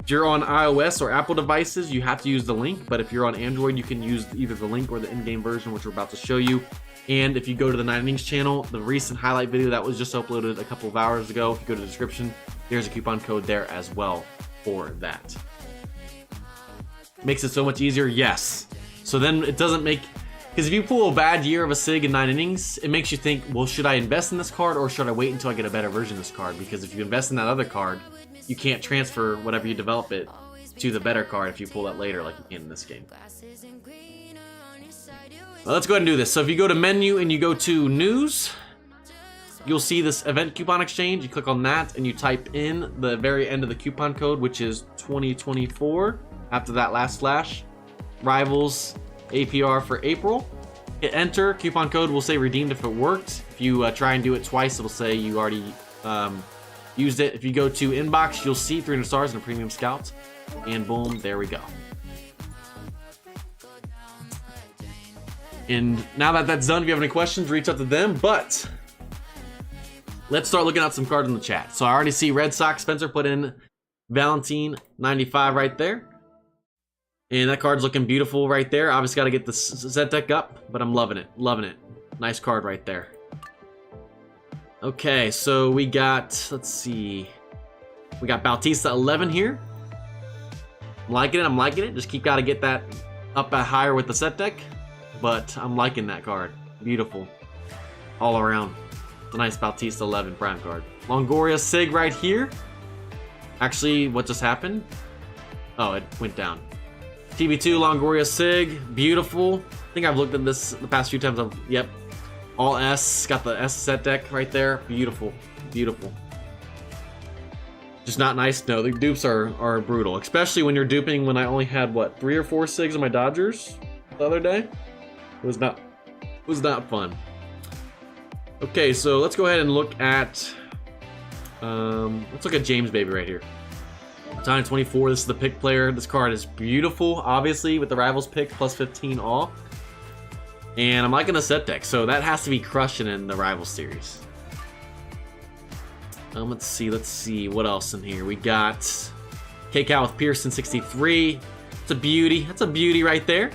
If you're on iOS or Apple devices, you have to use the link, but if you're on Android, you can use either the link or the in-game version, which we're about to show you. And if you go to the 9 innings channel, the recent highlight video that was just uploaded a couple of hours ago, if you go to the description, there's a coupon code there as well for that. Makes it so much easier, yes. So then it doesn't make, because if you pull a bad year of a sig in 9 innings, it makes you think, well, should I invest in this card or should I wait until I get a better version of this card? Because if you invest in that other card, you can't transfer whatever you develop it to the better card if you pull that later like you can in this game. Well, let's go ahead and do this. So if you go to menu and you go to news, you'll see this event coupon exchange. You click on that and you type in the very end of the coupon code, which is 2024 after that last slash. Rivals APR for April. Hit enter. Coupon code will say redeemed if it worked. If you try and do it twice, it'll say you already used it. If you go to inbox, you'll see 300 stars and a premium scout. And boom, there we go. And now that that's done, if you have any questions, reach out to them. But let's start looking at some cards in the chat. So I already see Red Sox Spencer put in Valentine 95 right there. And that card's looking beautiful right there. Obviously got to get the set deck up, but I'm loving it. Loving it. Nice card right there. Okay, so we got, let's see. We got Bautista 11 here. I'm liking it. I'm liking it. Just got to get that up higher with the set deck. But I'm liking that card. Beautiful. All around. It's a nice Bautista 11 prime card. Longoria Sig right here. Actually, what just happened? Oh, it went down. TB2 Longoria Sig. Beautiful. I think I've looked at this the past few times. Yep. All S. Got the S set deck right there. Beautiful. Beautiful. Just not nice. No, the dupes are brutal. Especially when you're duping when I only had, what, 3 or 4 Sigs in my Dodgers the other day? It was not fun. Okay, so let's go ahead and look at James Baby right here. Time 24. This is the pick player. This card is beautiful, obviously, with the Rivals pick plus 15 all. And I'm liking the set deck, so that has to be crushing in the Rivals series. Let's see what else in here. We got K-Cow with Pearson 63. It's a beauty. That's a beauty right there.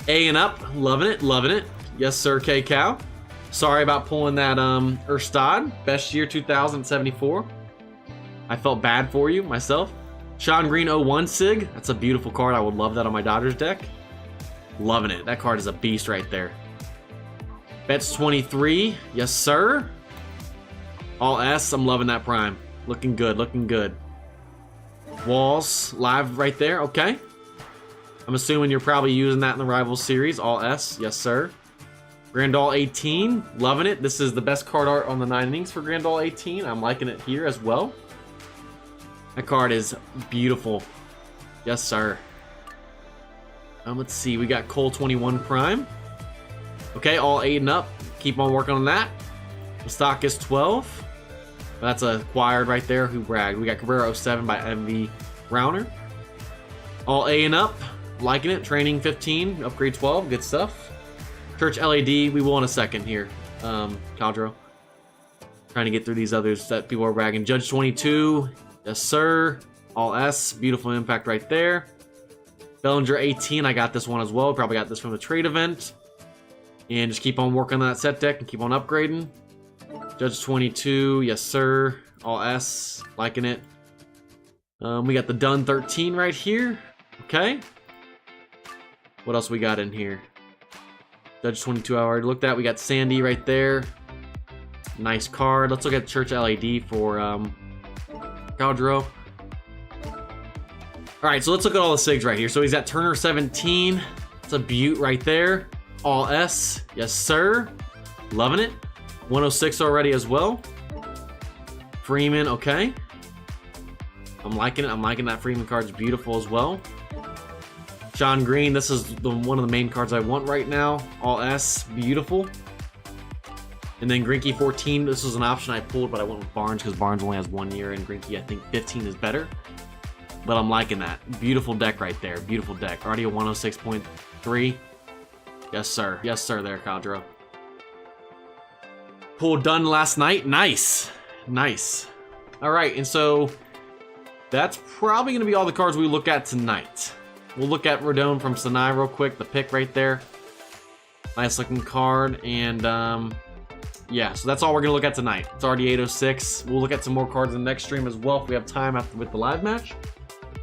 A and up, loving it, loving it. Yes, sir, K-Cow. Sorry about pulling that Erstad, best year 2074. I felt bad for you, myself. Sean Green 01 Sig, that's a beautiful card. I would love that on my Dodgers deck. Loving it, that card is a beast right there. Betts 23, yes, sir. All S, I'm loving that prime. Looking good, looking good. Walls, live right there, okay. I'm assuming you're probably using that in the Rivals series. All S, yes sir. Grandal 18, loving it. This is the best card art on the 9 innings for Grandal 18. I'm liking it here as well. That card is beautiful. Yes sir. Let's see, we got Cole 21 Prime. Okay, all 8 and up. Keep on working on that. The stock is 12. That's acquired right there. Who bragged? We got Cabrera 07 by MV Browner. All A and up. Liking it. Training 15. Upgrade 12. Good stuff. Church LAD. We will in a second here. Caldro. Trying to get through these others that people are bragging. Judge 22. Yes, sir. All S. Beautiful impact right there. Bellinger 18. I got this one as well. Probably got this from the trade event. And just keep on working on that set deck and keep on upgrading. Judge 22. Yes, sir. All S, liking it. We got the Dun 13 right here. Okay. What else we got in here? Judge 22 I already looked at. We got Sandy right there. Nice card. Let's look at Church LAD for Gaudreau. Alright, so let's look at all the SIGs right here. So he's got Turner 17. It's a beaut right there. All S. Yes, sir. Loving it. 106 already as well. Freeman, okay. I'm liking it. I'm liking that Freeman card. It's beautiful as well. John Green, this is one of the main cards I want right now. All S, beautiful. And then Greinke 14, this was an option I pulled, but I went with Barnes because Barnes only has 1 year, and Greinke, I think 15 is better. But I'm liking that. Beautiful deck right there. Beautiful deck. Already a 106.3. Yes, sir. Yes, sir there, Gaudreau. Pulled done last night. Nice. Nice. All right, and so that's probably going to be all the cards we look at tonight. We'll look at Rodon from Sinai real quick. The pick right there. Nice looking card. And yeah, so that's all we're going to look at tonight. It's already 8:06. We'll look at some more cards in the next stream as well if we have time after with the live match.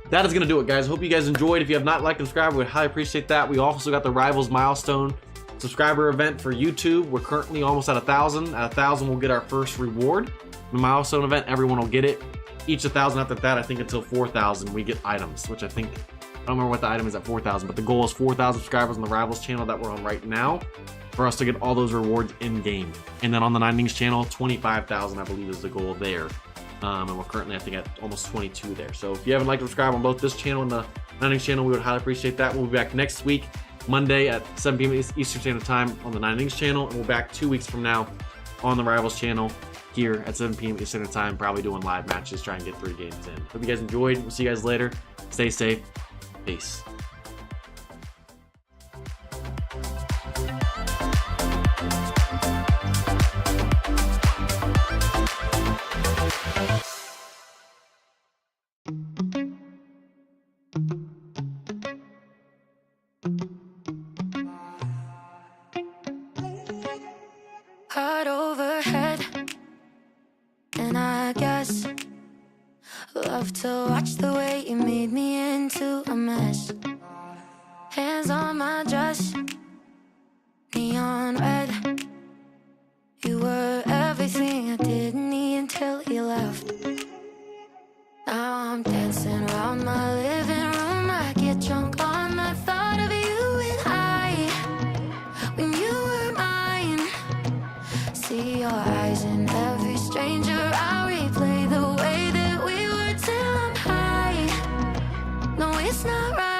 That is going to do it, guys. Hope you guys enjoyed. If you have not liked and subscribed, we would highly appreciate that. We also got the Rivals Milestone subscriber event for YouTube. We're currently almost at 1,000. At 1,000, we'll get our first reward. The Milestone event, everyone will get it. Each 1,000 after that, I think until 4,000, we get items, which I think, I don't remember what the item is at 4,000, but the goal is 4,000 subscribers on the Rivals channel that we're on right now for us to get all those rewards in-game. And then on the 9Innings channel, 25,000, I believe, is the goal there. And we're currently, I think, at almost 22 there. So if you haven't liked or subscribed on both this channel and the 9Innings channel, we would highly appreciate that. We'll be back next week, Monday at 7 p.m. Eastern Standard Time on the 9Innings channel. And we're back 2 weeks from now on the Rivals channel here at 7 p.m. Eastern Standard Time, probably doing live matches, trying to get 3 games in. Hope you guys enjoyed. We'll see you guys later. Stay safe. Peace. Heart overhead, and I guess love to watch the way you made me into a mess. Hands on my dress, neon red. You were everything I didn't need until you left. Now I'm dancing around my living room. I get drunk on the thought of you and I, when you were mine. See your eyes in every stranger. I replay the way that we were till I'm high. No, it's not right.